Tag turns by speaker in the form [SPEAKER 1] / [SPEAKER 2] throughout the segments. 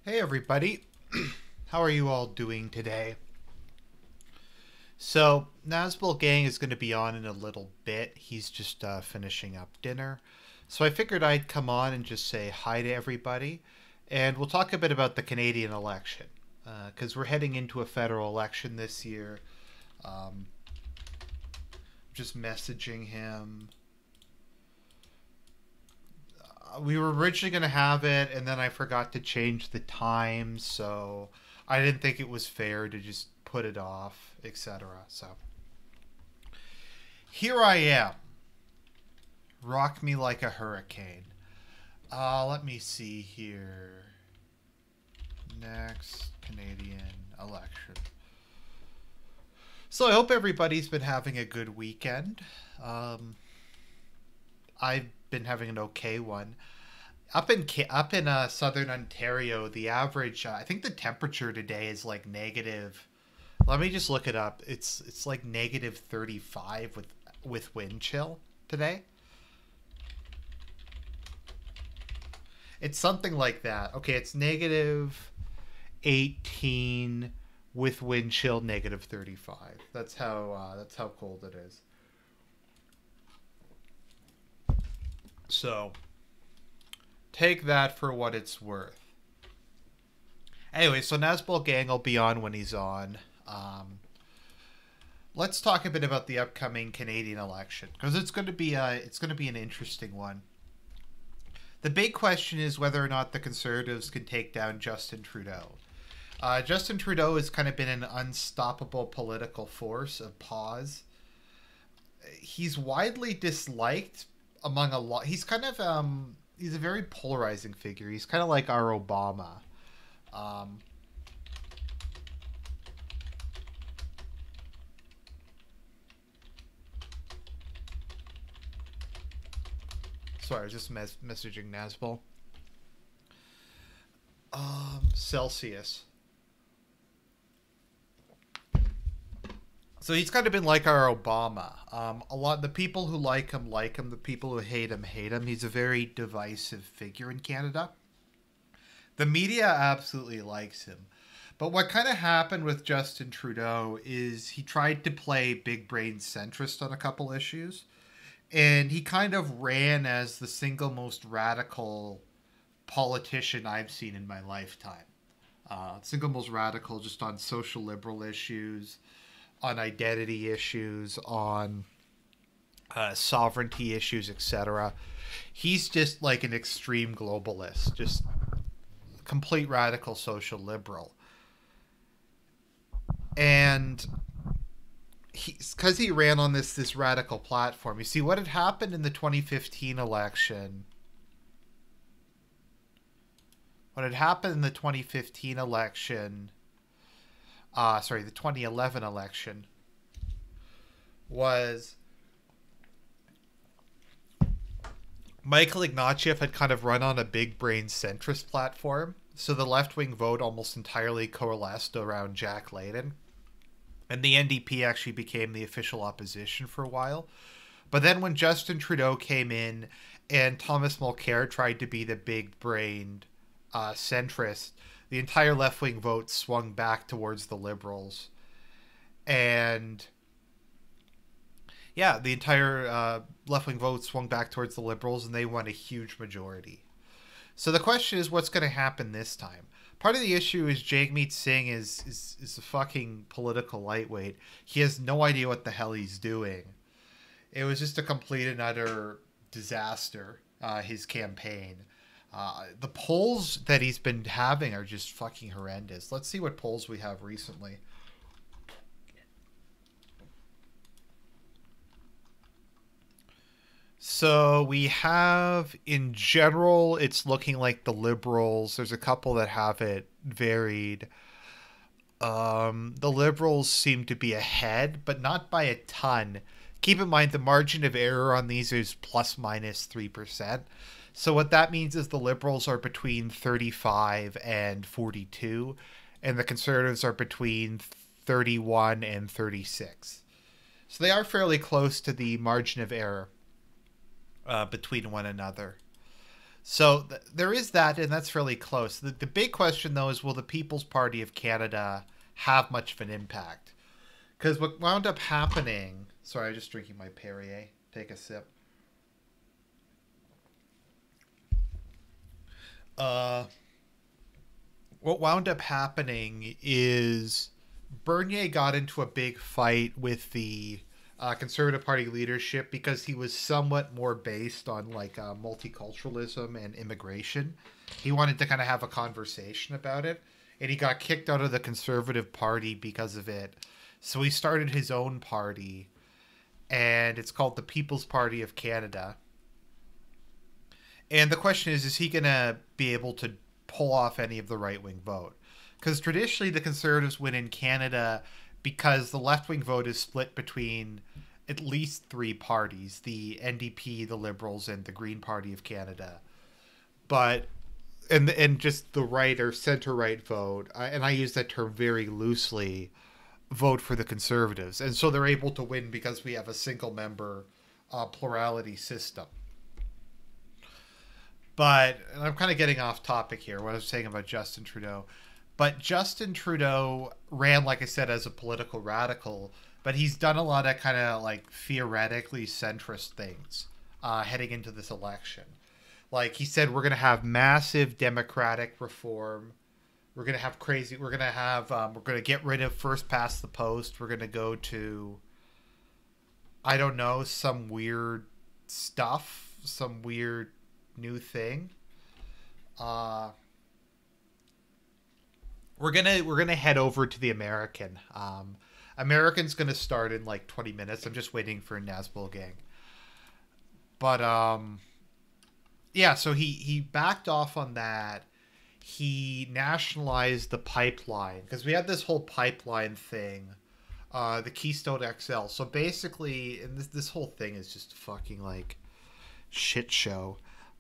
[SPEAKER 1] Hey everybody, how are you all doing today? So, Nazbol Gang is going to be on in a little bit. He's just finishing up dinner. So I figured I'd come on and just say hi to everybody. And we'll talk a bit about the Canadian election. Because we're heading into a federal election this year. Um, just messaging him. We were originally going to have it, and then I forgot to change the time, so I didn't think it was fair to just put it off, etc. So here I am. Rock me like a hurricane. Let me see here. Next Canadian election. So I hope everybody's been having a good weekend. I've been having an okay one. Up in southern Ontario, the average I think the temperature today is like negative. Let me just look it up. It's like negative 35 with wind chill today. It's something like that. Okay, it's negative 18 with wind chill negative 35. That's how cold it is. So take that for what it's worth. Anyway, so Nazbol Gang will be on when he's on. Let's talk a bit about the upcoming Canadian election because it's going to be an interesting one. The big question is whether or not the Conservatives can take down Justin Trudeau. Justin Trudeau has kind of been an unstoppable political force of pause. He's widely disliked among a lot. He's a very polarizing figure. He's kind of like our Obama. Um, Sorry, I was just messaging Nazbol. Celsius. So he's kind of been like our Obama. A lot the people who like him like him. The people who hate him hate him. He's a very divisive figure in Canada. The media absolutely likes him. But what kind of happened with Justin Trudeau is he tried to play big brain centrist on a couple issues. And he kind of ran as the single most radical politician I've seen in my lifetime. Single most radical just on social liberal issues, on identity issues, on sovereignty issues, etc. He's just like an extreme globalist, just complete radical social liberal. And because he ran on this radical platform. You see what had happened in the 2015 election. What had happened in the 2015 election, the 2011 election, was Michael Ignatieff had kind of run on a big brain centrist platform. So the left wing vote almost entirely coalesced around Jack Layton. And the NDP actually became the official opposition for a while. But then when Justin Trudeau came in and Thomas Mulcair tried to be the big-brained centrist, the entire left-wing vote swung back towards the Liberals. And yeah, the entire left-wing vote swung back towards the Liberals, and they won a huge majority. So the question is, what's going to happen this time? Part of the issue is Jagmeet Singh is a fucking political lightweight. He has no idea what the hell he's doing. It was just a complete and utter disaster, his campaign. The polls that he's been having are just fucking horrendous. Let's see what polls we have recently. So we have, in general, it's looking like the Liberals. There's a couple that have it varied. The Liberals seem to be ahead, but not by a ton. Keep in mind the margin of error on these is plus minus 3%. So what that means is the Liberals are between 35 and 42, and the Conservatives are between 31 and 36. So they are fairly close to the margin of error between one another. So there is that, and that's fairly close. The big question, though, is will the People's Party of Canada have much of an impact? Because what wound up happening... Sorry, I'm just drinking my Perrier. Take a sip. What wound up happening is Bernier got into a big fight with the Conservative Party leadership because he was somewhat more based on like multiculturalism and immigration. He wanted to kind of have a conversation about it, and he got kicked out of the Conservative Party because of it. So he started his own party, and it's called the People's Party of Canada. And the question is he going to be able to pull off any of the right-wing vote? Because traditionally the Conservatives win in Canada because the left-wing vote is split between at least three parties, the NDP, the Liberals, and the Green Party of Canada. But, and just the right or center-right vote, and I use that term very loosely, vote for the Conservatives. And so they're able to win because we have a single-member plurality system. But, and I'm kind of getting off topic here, what I was saying about Justin Trudeau. But Justin Trudeau ran, like I said, as a political radical, but he's done a lot of kind of like theoretically centrist things heading into this election. Like he said, we're going to have massive democratic reform. We're going to have crazy, we're going to get rid of first past the post. We're going to go to, I don't know, some weird stuff, some weird new thing. We're gonna head over to the American. American's gonna start in like 20 minutes. I'm just waiting for Nazbol gang. But yeah. So he backed off on that. He nationalized the pipeline because we had this whole pipeline thing, the Keystone XL. So basically, and this whole thing is just fucking like shit show.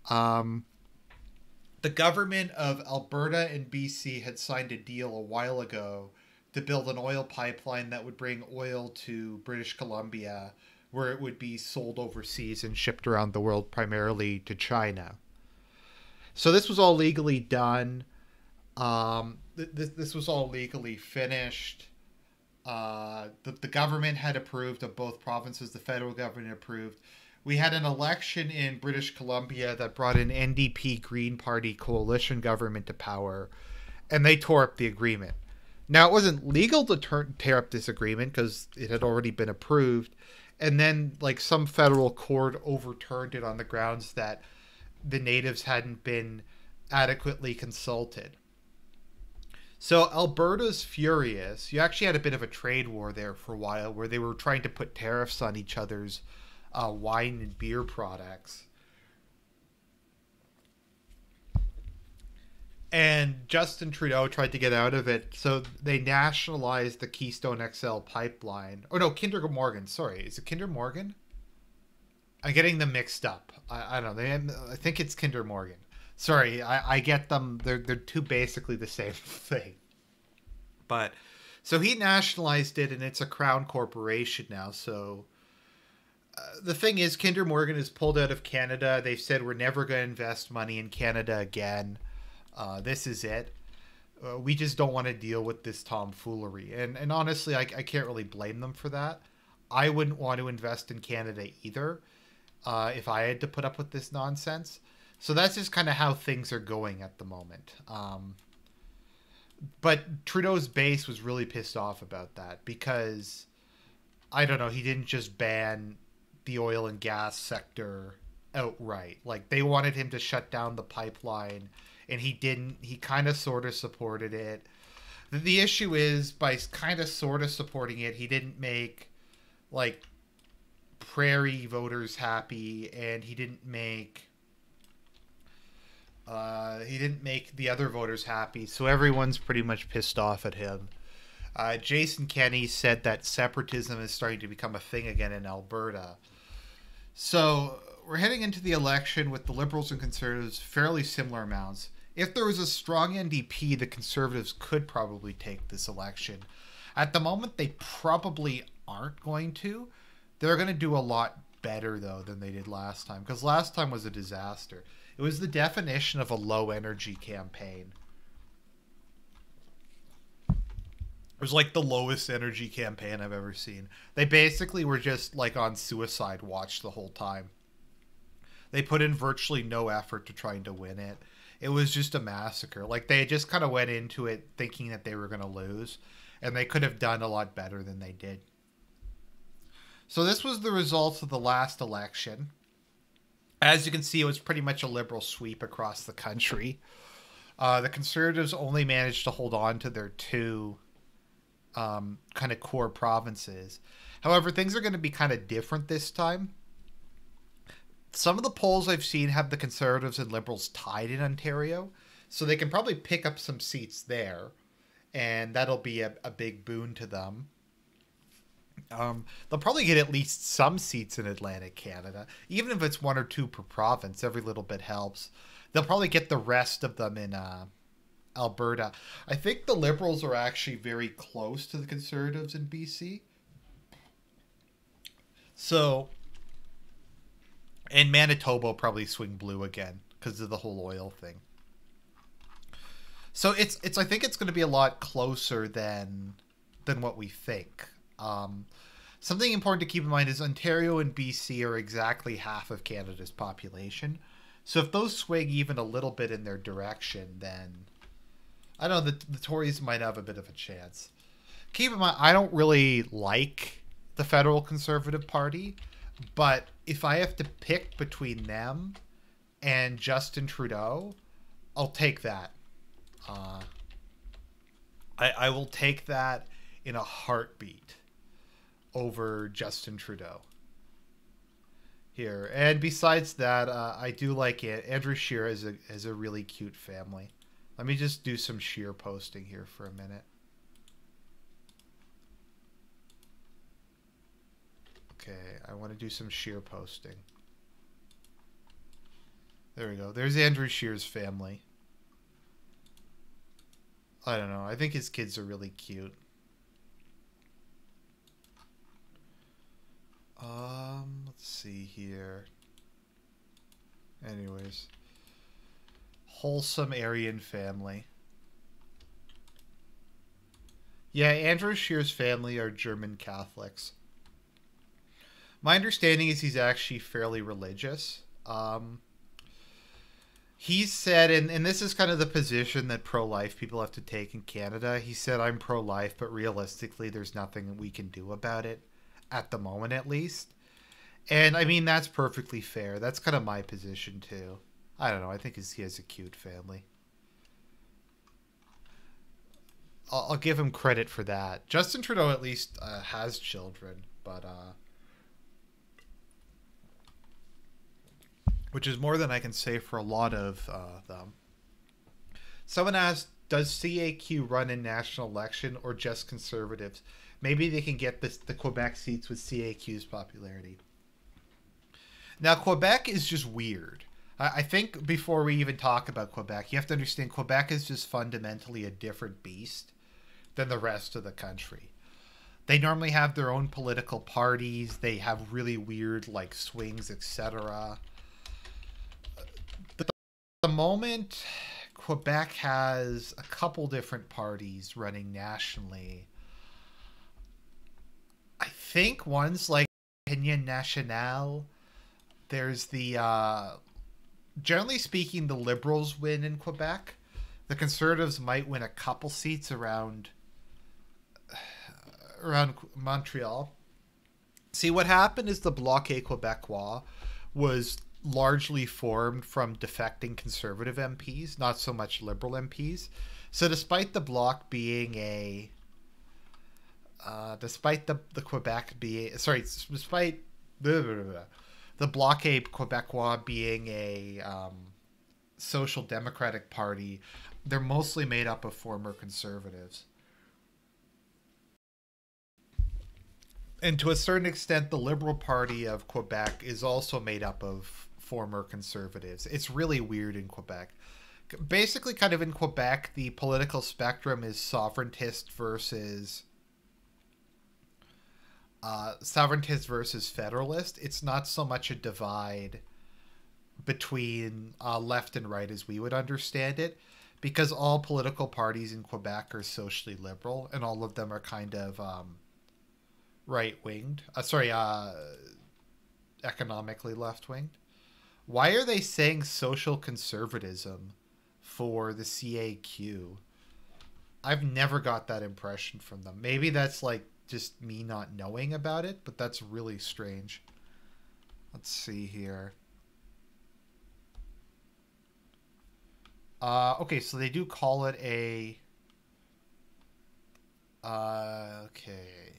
[SPEAKER 1] The government of Alberta and BC had signed a deal a while ago to build an oil pipeline that would bring oil to British Columbia, where it would be sold overseas and shipped around the world, primarily to China. So this was all legally done. This was all legally finished. The government had approved of both provinces. The federal government approved. We had an election in British Columbia that brought an NDP Green Party coalition government to power, and they tore up the agreement. Now, it wasn't legal to tear up this agreement because it had already been approved, and then like some federal court overturned it on the grounds that the natives hadn't been adequately consulted. So Alberta's furious. You actually had a bit of a trade war there for a while where they were trying to put tariffs on each other's wine and beer products. And Justin Trudeau tried to get out of it, so they nationalized the Keystone XL pipeline. Oh no, Kinder Morgan. Sorry, is it Kinder Morgan? I'm getting them mixed up. I don't know. I think it's Kinder Morgan. Sorry, I get them. They're two basically the same thing. But so he nationalized it, and it's a crown corporation now. So the thing is, Kinder Morgan is pulled out of Canada. They've said we're never going to invest money in Canada again. This is it. We just don't want to deal with this tomfoolery. And honestly, I can't really blame them for that. I wouldn't want to invest in Canada either if I had to put up with this nonsense. So that's just kind of how things are going at the moment. But Trudeau's base was really pissed off about that because, I don't know, he didn't just ban the oil and gas sector outright. Like, they wanted him to shut down the pipeline, and he didn't. He kind of sort of supported it. The issue is, by kind of sort of supporting it, he didn't make, like, prairie voters happy, and he didn't make the other voters happy, so everyone's pretty much pissed off at him. Jason Kenney said that separatism is starting to become a thing again in Alberta. So we're heading into the election with the Liberals and Conservatives fairly similar amounts. If there was a strong NDP, the Conservatives could probably take this election. At the moment, they probably aren't going to. They're going to do a lot better, though, than they did last time. Because last time was a disaster. It was the definition of a low-energy campaign. It was like the lowest energy campaign I've ever seen. They basically were just like on suicide watch the whole time. They put in virtually no effort to trying to win it. It was just a massacre. Like, they just kind of went into it thinking that they were going to lose, and they could have done a lot better than they did. So this was the results of the last election. As you can see, it was pretty much a liberal sweep across the country. The Conservatives only managed to hold on to their two kind of core provinces. However, things are going to be kind of different this time. Some of the polls I've seen have the Conservatives and Liberals tied in Ontario, so they can probably pick up some seats there, and that'll be a big boon to them. They'll probably get at least some seats in Atlantic Canada, even if it's 1 or 2 per province. Every little bit helps. They'll probably get the rest of them in Alberta. I think the Liberals are actually very close to the Conservatives in BC. So, and Manitoba will probably swing blue again because of the whole oil thing. So it's I think it's going to be a lot closer than what we think. Something important to keep in mind is Ontario and BC are exactly half of Canada's population. So if those swing even a little bit in their direction, then I don't know, the Tories might have a bit of a chance. Keep in mind, I don't really like the Federal Conservative Party, but if I have to pick between them and Justin Trudeau, I'll take that. I will take that in a heartbeat over Justin Trudeau here. And besides that, I do like it. Andrew Scheer is a really cute family. Let me just do some Scheer posting here for a minute. Okay, I want to do some Scheer posting. There we go. There's Andrew Scheer's family. I don't know. I think his kids are really cute. Let's see here. Anyways. Wholesome Aryan family. Yeah, Andrew Scheer's family are German Catholics. My understanding is he's actually fairly religious. He said, and this is kind of the position that pro-life people have to take in Canada. He said, I'm pro-life, but realistically, there's nothing we can do about it, at the moment at least. And I mean, that's perfectly fair. That's kind of my position too. I don't know. I think he has a cute family. I'll give him credit for that. Justin Trudeau at least has children, but which is more than I can say for a lot of them. Someone asked, does CAQ run in national election or just Conservatives? Maybe they can get the Quebec seats with CAQ's popularity. Now, Quebec is just weird. I think before we even talk about Quebec, you have to understand Quebec is just fundamentally a different beast than the rest of the country. They normally have their own political parties. They have really weird, like, swings, etc. The moment Quebec has a couple different parties running nationally, I think one's like Opinion Nationale. There's the generally speaking, the Liberals win in Quebec. The Conservatives might win a couple seats around Montreal. See, what happened is the Bloc Québécois was largely formed from defecting Conservative MPs, not so much Liberal MPs. So despite the Bloc being a... despite the Quebec being... Sorry, despite... the Bloc Québécois being a social democratic party, they're mostly made up of former Conservatives. And to a certain extent, the Liberal Party of Quebec is also made up of former Conservatives. It's really weird in Quebec. Basically, kind of in Quebec, the political spectrum is sovereigntist versus sovereigntist versus federalist, it's not so much a divide between left and right as we would understand it, because all political parties in Quebec are socially liberal, and all of them are kind of right winged. Economically left winged. Why are they saying social conservatism for the CAQ? I've never got that impression from them. Maybe that's like just me not knowing about it, but that's really strange. Let's see here. Okay, so they do call it a... okay.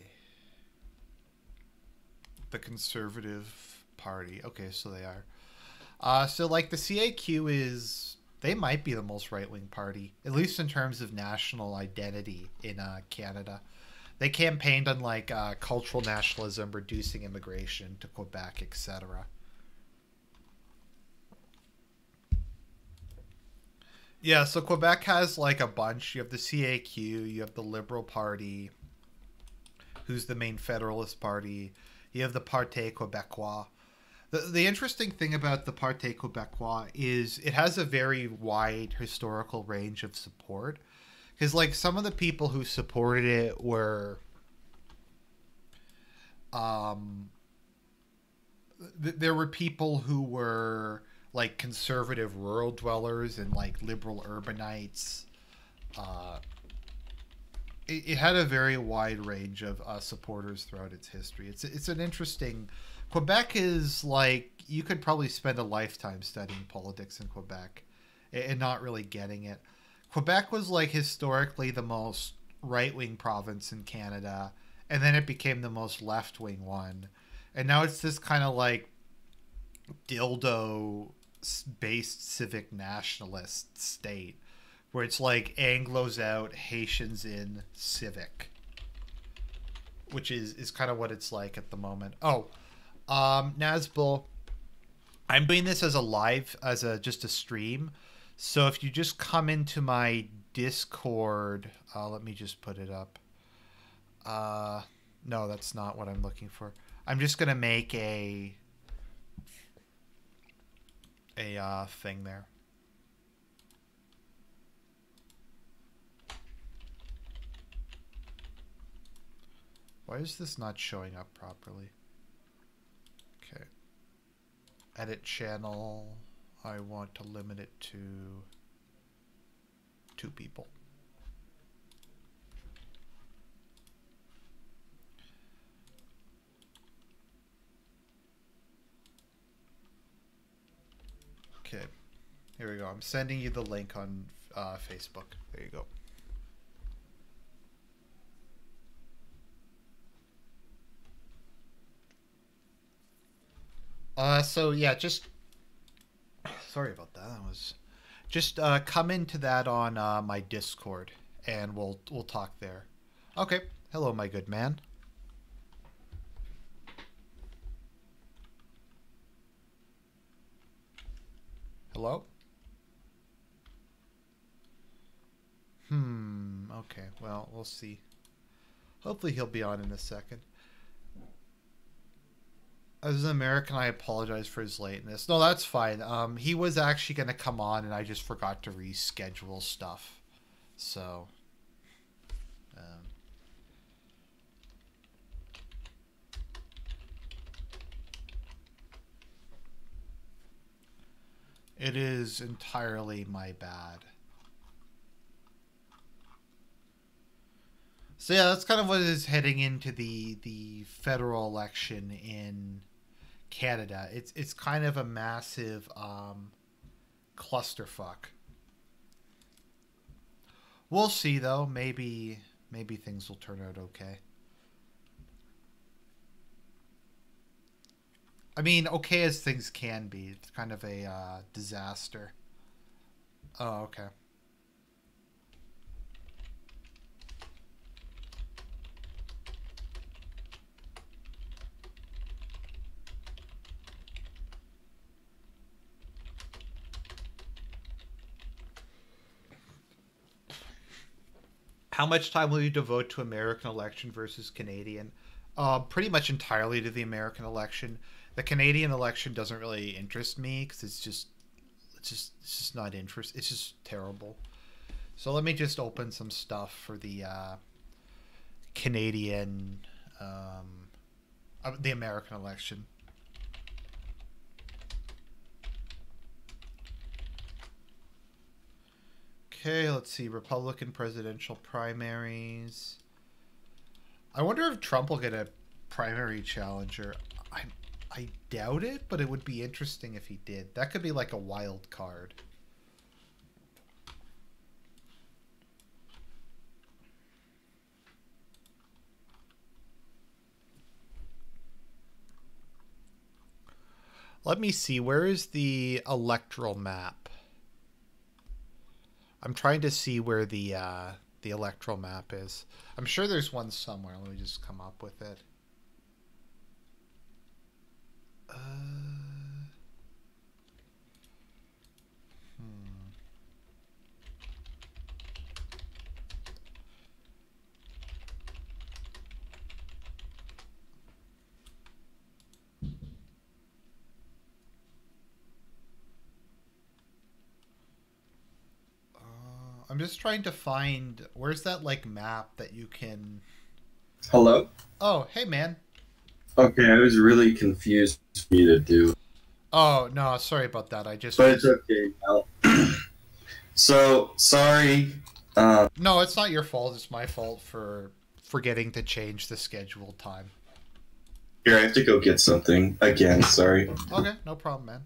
[SPEAKER 1] The Conservative Party. Okay, so they are. So, like, the CAQ is... they might be the most right-wing party, at least in terms of national identity in Canada. They campaigned on, like, cultural nationalism, reducing immigration to Quebec, etc. Yeah, so Quebec has, like, a bunch. You have the CAQ, you have the Liberal Party, who's the main Federalist Party. You have the Parti Québécois. The interesting thing about the Parti Québécois is it has a very wide historical range of support. Because, like, some of the people who supported it were... there were people who were, like, conservative rural dwellers and, like, liberal urbanites. It had a very wide range of supporters throughout its history. It's an interesting... Quebec is like... you could probably spend a lifetime studying politics in Quebec and not really getting it. Quebec was like historically the most right-wing province in Canada, and then it became the most left-wing one. And now it's this kind of like dildo-based civic nationalist state where it's like Anglos out, Haitians in, civic, which is kind of what it's like at the moment. Oh, Nazbol, I'm doing this as a live, as a just a stream. So if you just come into my Discord, let me just put it up. No, that's not what I'm looking for. I'm just gonna make a thing there. Why is this not showing up properly? Okay. Edit channel. I want to limit it to 2 people. Okay. Here we go. I'm sending you the link on Facebook. There you go. So yeah, just sorry about that. That was just come into that on my Discord, and we'll talk there. Okay. Hello, my good man. Hello. Okay. Well, we'll see. Hopefully, he'll be on in a second. As an American, I apologize for his lateness. No, that's fine. He was actually going to come on, and I just forgot to reschedule stuff. So, it is entirely my bad. So yeah, that's kind of what is heading into the federal election in Canada. It's kind of a massive clusterfuck. We'll see though. Maybe things will turn out okay. I mean, okay as things can be. It's kind of a disaster. Oh, okay. How much time will you devote to American election versus Canadian? Pretty much entirely to the American election. The Canadian election doesn't really interest me because it's just not interest. It's just terrible. So let me just open some stuff for the Canadian, the American election. Okay, let's see. Republican presidential primaries. I wonder if Trump will get a primary challenger. I doubt it, but it would be interesting if he did. That could be like a wild card. Let me see. Where is the electoral map? I'm trying to see where the electoral map is. I'm sure there's one somewhere. Let me just come up with it. I'm just trying to find where's that like map that you can.
[SPEAKER 2] Hello?
[SPEAKER 1] Oh, hey man.
[SPEAKER 2] Okay, I was really confused for me to do.
[SPEAKER 1] Oh no, sorry about that.
[SPEAKER 2] But it's okay now. So, sorry.
[SPEAKER 1] No, it's not your fault. It's my fault for forgetting to change the scheduled time.
[SPEAKER 2] Here, I have to go get something. Again, sorry.
[SPEAKER 1] Okay, no problem, man.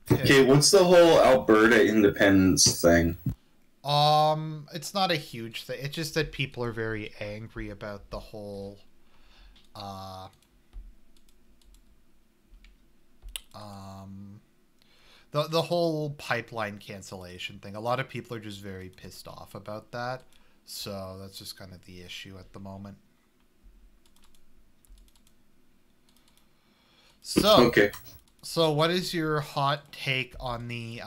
[SPEAKER 2] Okay, what's the whole Alberta independence thing?
[SPEAKER 1] It's not a huge thing. It's just that people are very angry about the whole, uh, the whole pipeline cancellation thing. A lot of people are just very pissed off about that. So that's just kind of the issue at the moment. So,
[SPEAKER 2] Okay.
[SPEAKER 1] So what is your hot take on the,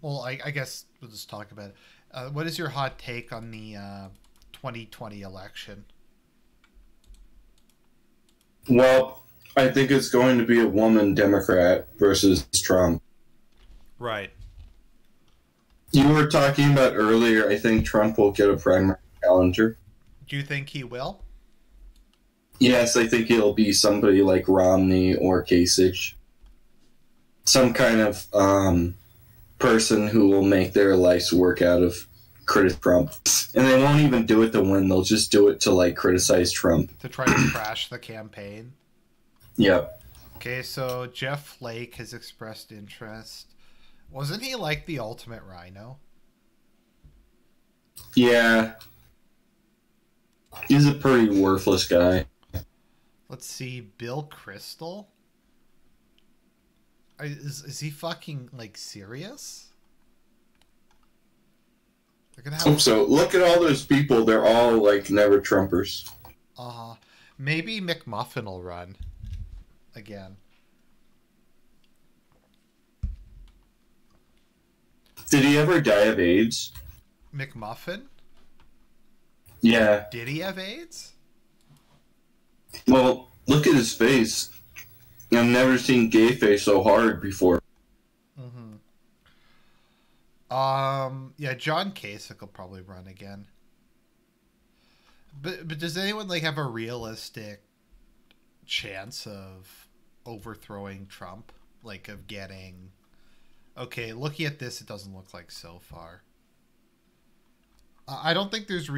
[SPEAKER 1] well, I guess we'll just talk about it. What is your hot take on the 2020 election?
[SPEAKER 2] Well, I think it's going to be a woman Democrat versus Trump.
[SPEAKER 1] Right.
[SPEAKER 2] You were talking about earlier, I think Trump will get a primary challenger.
[SPEAKER 1] Do you think he will?
[SPEAKER 2] Yes, I think it'll be somebody like Romney or Kasich. Some kind of person who will make their life's work out of criticize Trump. And they won't even do it to win, they'll just do it to like criticize Trump.
[SPEAKER 1] To try to crash the campaign?
[SPEAKER 2] Yep.
[SPEAKER 1] Okay, so Jeff Flake has expressed interest. Wasn't he like the ultimate rhino?
[SPEAKER 2] Yeah. He's a pretty worthless guy.
[SPEAKER 1] Let's see, Bill Kristol? Is he fucking, like, serious? They're gonna have...
[SPEAKER 2] Hope so. Look at all those people. They're all, like, never Trumpers.
[SPEAKER 1] Maybe McMuffin will run. Again.
[SPEAKER 2] Did he ever die of AIDS?
[SPEAKER 1] McMuffin?
[SPEAKER 2] Yeah.
[SPEAKER 1] Did he have AIDS?
[SPEAKER 2] Well, look at his face. I've never seen gay face so hard before.
[SPEAKER 1] Mm-hmm. Yeah, John Kasich will probably run again. But does anyone like have a realistic chance of overthrowing Trump? Like of getting... Okay, looking at this, it doesn't look like so far. I don't think there's a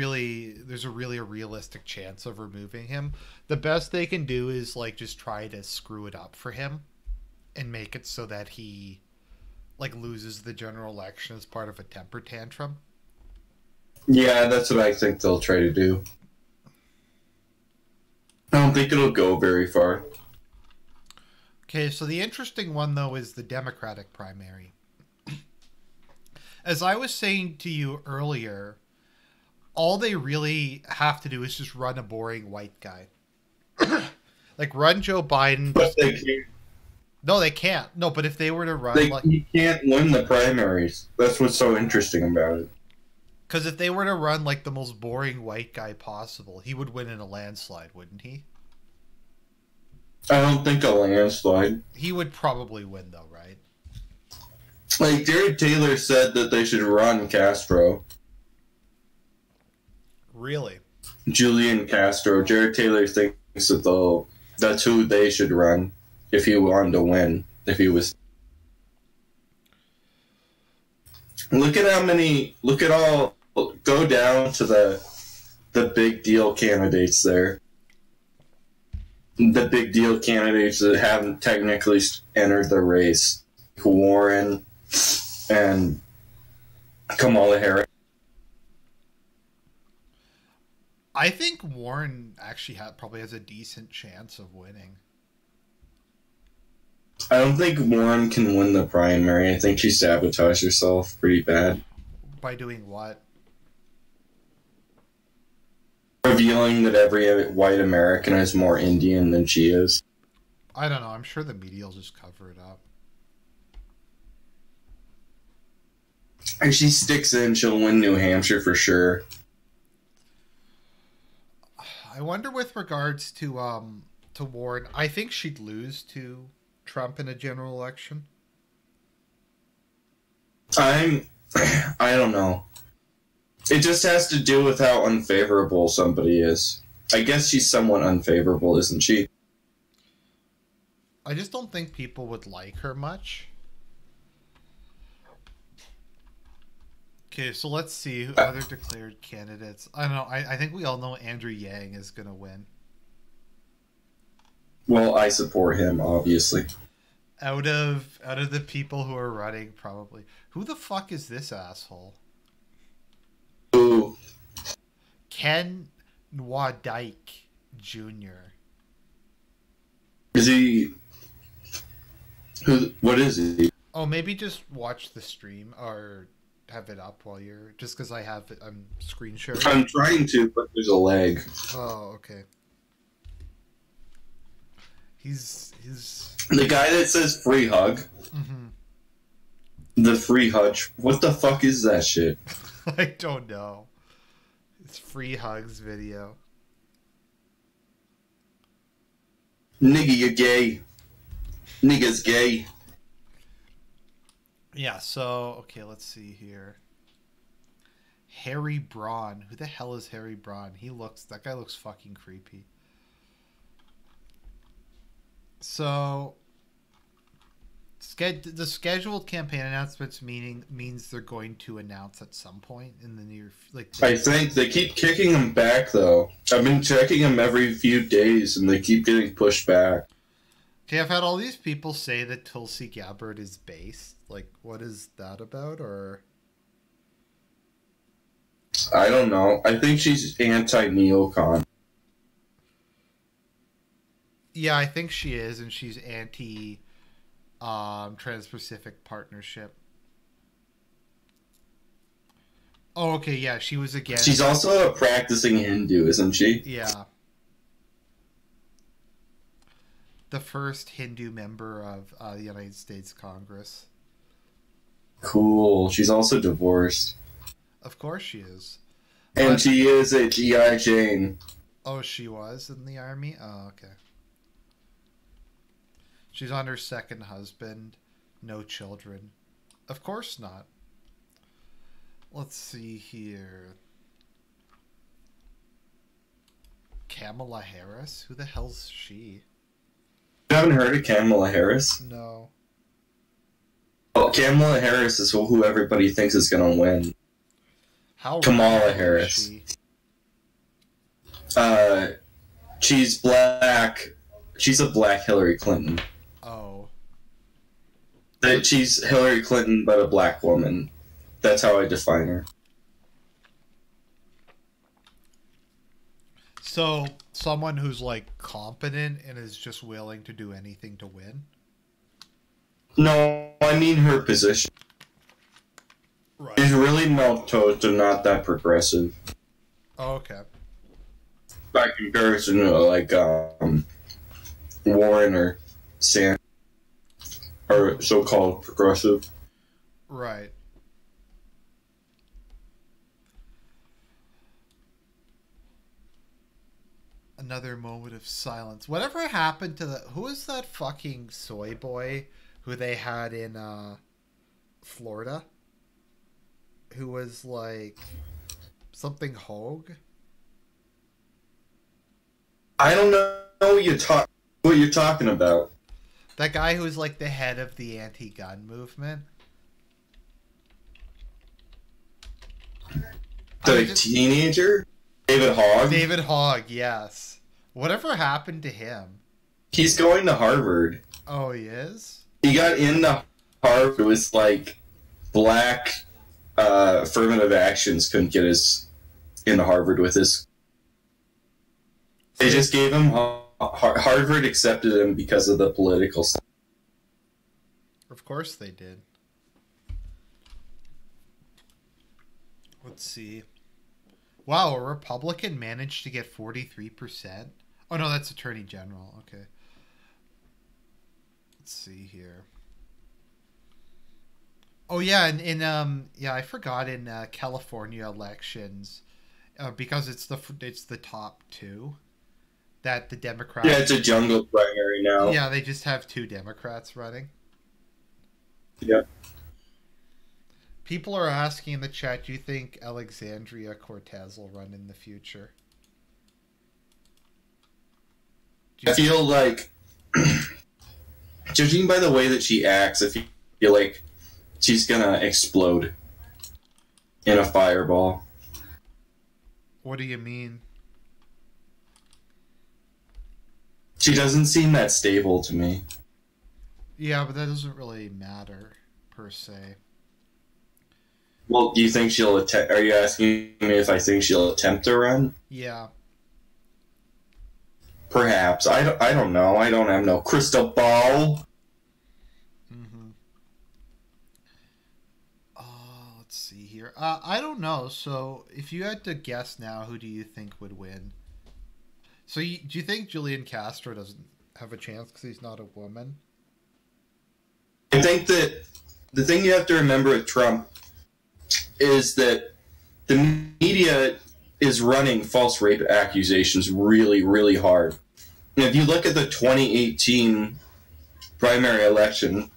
[SPEAKER 1] really realistic chance of removing him. The best they can do is like just try to screw it up for him and make it so that he like loses the general election as part of a temper tantrum.
[SPEAKER 2] Yeah, that's what I think they'll try to do. I don't think it'll go very far.
[SPEAKER 1] Okay, so the interesting one, though, is the Democratic primary. As I was saying to you earlier, all they really have to do is just run a boring white guy. Like, run Joe Biden.
[SPEAKER 2] But they can't.
[SPEAKER 1] No, they can't. No, but if they were to run...
[SPEAKER 2] You can't win the primaries. That's what's so interesting about it.
[SPEAKER 1] Because if they were to run, like, the most boring white guy possible, he would win in a landslide, wouldn't he?
[SPEAKER 2] I don't think a landslide.
[SPEAKER 1] He would probably win, though, right?
[SPEAKER 2] Like, Jared Taylor said that they should run Castro.
[SPEAKER 1] Really?
[SPEAKER 2] Julian Castro. Jared Taylor thinks that that's who they should run if he wanted to win. If he was... Look at all... Go down to the big deal candidates there. The big deal candidates that haven't technically entered the race. Warren and Kamala Harris.
[SPEAKER 1] I think Warren actually probably has a decent chance of winning.
[SPEAKER 2] I don't think Warren can win the primary. I think she sabotaged herself pretty bad.
[SPEAKER 1] By doing what?
[SPEAKER 2] Revealing that every white American is more Indian than she is.
[SPEAKER 1] I don't know. I'm sure the media will just cover it up.
[SPEAKER 2] If she sticks in, she'll win New Hampshire for sure.
[SPEAKER 1] I wonder with regards to Warren, I think she'd lose to Trump in a general election.
[SPEAKER 2] I don't know. It just has to do with how unfavorable somebody is. I guess she's somewhat unfavorable, isn't she?
[SPEAKER 1] I just don't think people would like her much. Okay, so let's see who other declared candidates. I don't know. I think we all know Andrew Yang is going to win.
[SPEAKER 2] Well, I support him, obviously.
[SPEAKER 1] Out of the people who are running, probably. Who the fuck is this asshole?
[SPEAKER 2] Ooh.
[SPEAKER 1] Ken Nwadike Jr.
[SPEAKER 2] Is he... What is he?
[SPEAKER 1] Oh, maybe just watch the stream or have it up while you're... Just because I'm screen sharing.
[SPEAKER 2] I'm trying to, but there's a lag.
[SPEAKER 1] Oh, okay. He's...
[SPEAKER 2] The guy that says free hug.
[SPEAKER 1] Mm-hmm.
[SPEAKER 2] The free hug. What the fuck is that shit?
[SPEAKER 1] I don't know. It's free hugs video.
[SPEAKER 2] Nigga, you're gay. Nigga's gay.
[SPEAKER 1] Yeah, so, okay, let's see here. Harry Braun. Who the hell is Harry Braun? That guy looks fucking creepy. So, the scheduled campaign announcements means they're going to announce at some point in the near...
[SPEAKER 2] I think they keep kicking them back, though. I've been checking them every few days, and they keep getting pushed back.
[SPEAKER 1] Okay, I've had all these people say that Tulsi Gabbard is based. Like, what is that about, or...
[SPEAKER 2] I don't know. I think she's anti-neocon.
[SPEAKER 1] Yeah, I think she is, and she's anti Trans-Pacific Partnership. Oh, okay, yeah, she was against...
[SPEAKER 2] She's also a practicing Hindu, isn't she?
[SPEAKER 1] Yeah. The first Hindu member of the United States Congress.
[SPEAKER 2] Cool. She's also divorced.
[SPEAKER 1] Of course she is.
[SPEAKER 2] And she is a G.I. Jane.
[SPEAKER 1] Oh, she was in the army? Oh, okay. She's on her second husband. No children. Of course not. Let's see here. Kamala Harris? Who the hell's she?
[SPEAKER 2] You haven't heard of Kamala Harris?
[SPEAKER 1] No.
[SPEAKER 2] Well, Kamala Harris is who everybody thinks is going to win.
[SPEAKER 1] How
[SPEAKER 2] Kamala Harris. She's black. She's a black Hillary Clinton.
[SPEAKER 1] Oh.
[SPEAKER 2] She's Hillary Clinton, but a black woman. That's how I define her.
[SPEAKER 1] So, someone who's, like, competent and is just willing to do anything to win?
[SPEAKER 2] No, I mean her position.
[SPEAKER 1] Right.
[SPEAKER 2] She's really milquetoast and not that progressive.
[SPEAKER 1] Oh, okay.
[SPEAKER 2] By comparison to, like, Warren or Sanders, or so-called progressive.
[SPEAKER 1] Right. Another moment of silence. Whatever happened to the... Who was that fucking soy boy who they had in Florida? Who was like... something Hogue?
[SPEAKER 2] I don't know what you're talking about.
[SPEAKER 1] That guy who was like the head of the anti-gun movement?
[SPEAKER 2] The teenager? David Hogg?
[SPEAKER 1] David Hogg, yes. Whatever happened to him?
[SPEAKER 2] He's going to Harvard.
[SPEAKER 1] Oh, he is?
[SPEAKER 2] He got into Harvard. It was like black affirmative actions couldn't get us into Harvard with his. They just gave him Harvard accepted him because of the political stuff.
[SPEAKER 1] Of course they did. Let's see. Wow, a Republican managed to get 43%? Oh, no, that's Attorney General. Okay. Let's see here. Oh, yeah, yeah, I forgot in California elections, because it's the top two, that the Democrats...
[SPEAKER 2] Yeah, it's a jungle primary now.
[SPEAKER 1] Yeah, they just have two Democrats running.
[SPEAKER 2] Yeah.
[SPEAKER 1] People are asking in the chat, do you think Alexandria Cortez will run in the future?
[SPEAKER 2] I feel like, judging by the way that she acts, I feel like she's gonna explode in a fireball.
[SPEAKER 1] What do you mean?
[SPEAKER 2] She doesn't seem that stable to me.
[SPEAKER 1] Yeah, but that doesn't really matter, per se.
[SPEAKER 2] Well, do you think she'll attempt? Are you asking me if I think she'll attempt to run?
[SPEAKER 1] Yeah.
[SPEAKER 2] Perhaps. I don't know. I don't have no crystal ball.
[SPEAKER 1] Mm-hmm. Let's see here. I don't know. So, if you had to guess now, who do you think would win? So, do you think Julian Castro doesn't have a chance because he's not a woman?
[SPEAKER 2] I think that the thing you have to remember with Trump is that the media is running false rape accusations really, really hard. And if you look at the 2018 primary election,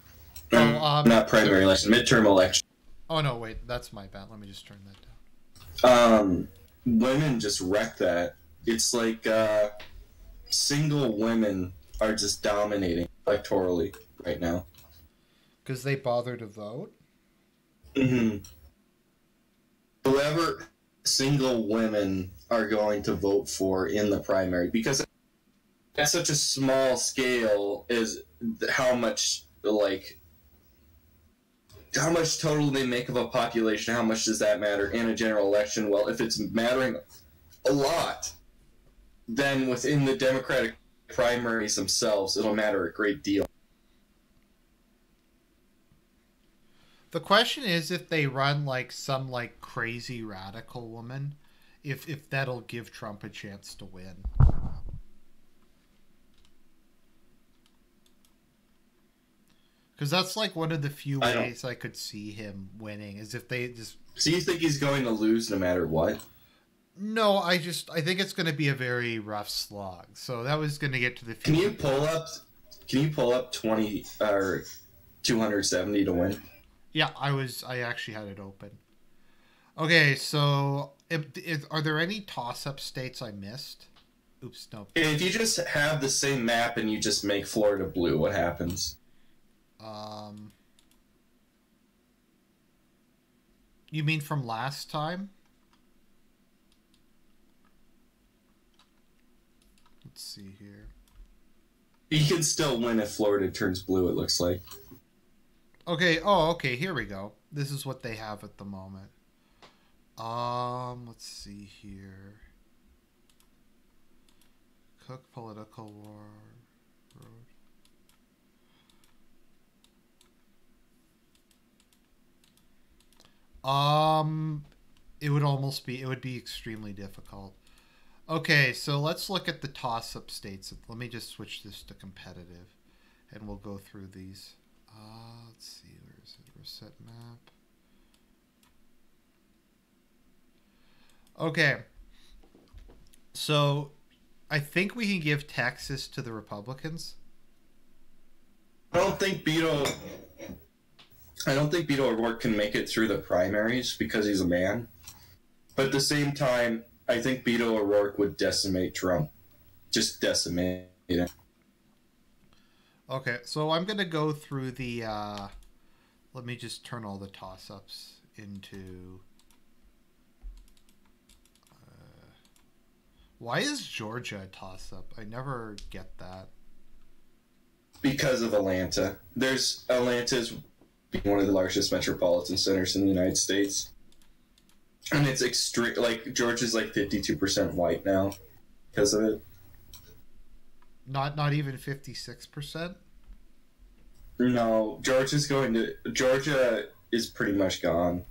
[SPEAKER 2] not primary election, midterm election.
[SPEAKER 1] Oh, no, wait. That's my bad. Let me just turn that down.
[SPEAKER 2] Women just wreck that. It's like single women are just dominating electorally right now.
[SPEAKER 1] Because they bother to vote?
[SPEAKER 2] Mm-hmm. Whoever single women are going to vote for in the primary, because at such a small scale is how much total they make of a population, how much does that matter in a general election? Well, if it's mattering a lot, then within the Democratic primaries themselves, it'll matter a great deal.
[SPEAKER 1] The question is if they run like some like crazy radical woman, if that'll give Trump a chance to win. Because that's like one of the few ways I could see him winning, is if they just...
[SPEAKER 2] So you think he's going to lose no matter what?
[SPEAKER 1] No, I think it's going to be a very rough slog. So that was going to get to the...
[SPEAKER 2] Can you pull up 20 or 270 to win?
[SPEAKER 1] Yeah, I actually had it open. Okay, so are there any toss-up states I missed? Oops, no.
[SPEAKER 2] If you just have the same map and you just make Florida blue, what happens?
[SPEAKER 1] You mean from last time? Let's see here.
[SPEAKER 2] You can still win if Florida turns blue, it looks like.
[SPEAKER 1] Okay, okay, here we go. This is what they have at the moment. Let's see here. Cook political war. Um, it would almost be. It would be extremely difficult. Okay, so let's look at the toss-up states. Let me just switch this to competitive, and we'll go through these. Let's see. Where is it? Reset map. Okay. So, I think we can give Texas to the Republicans.
[SPEAKER 2] I don't think Beto. I don't think Beto O'Rourke can make it through the primaries because he's a man. But at the same time, I think Beto O'Rourke would decimate Trump. Just decimate him.
[SPEAKER 1] Okay, so I'm going to go through the... let me just turn all the toss-ups into... why is Georgia a toss-up? I never get that.
[SPEAKER 2] Because of Atlanta. Atlanta's one of the largest metropolitan centers in the United States. And it's extreme. Like, Georgia's like 52% white now because of it.
[SPEAKER 1] Not even 56%?
[SPEAKER 2] No, Georgia is pretty much gone.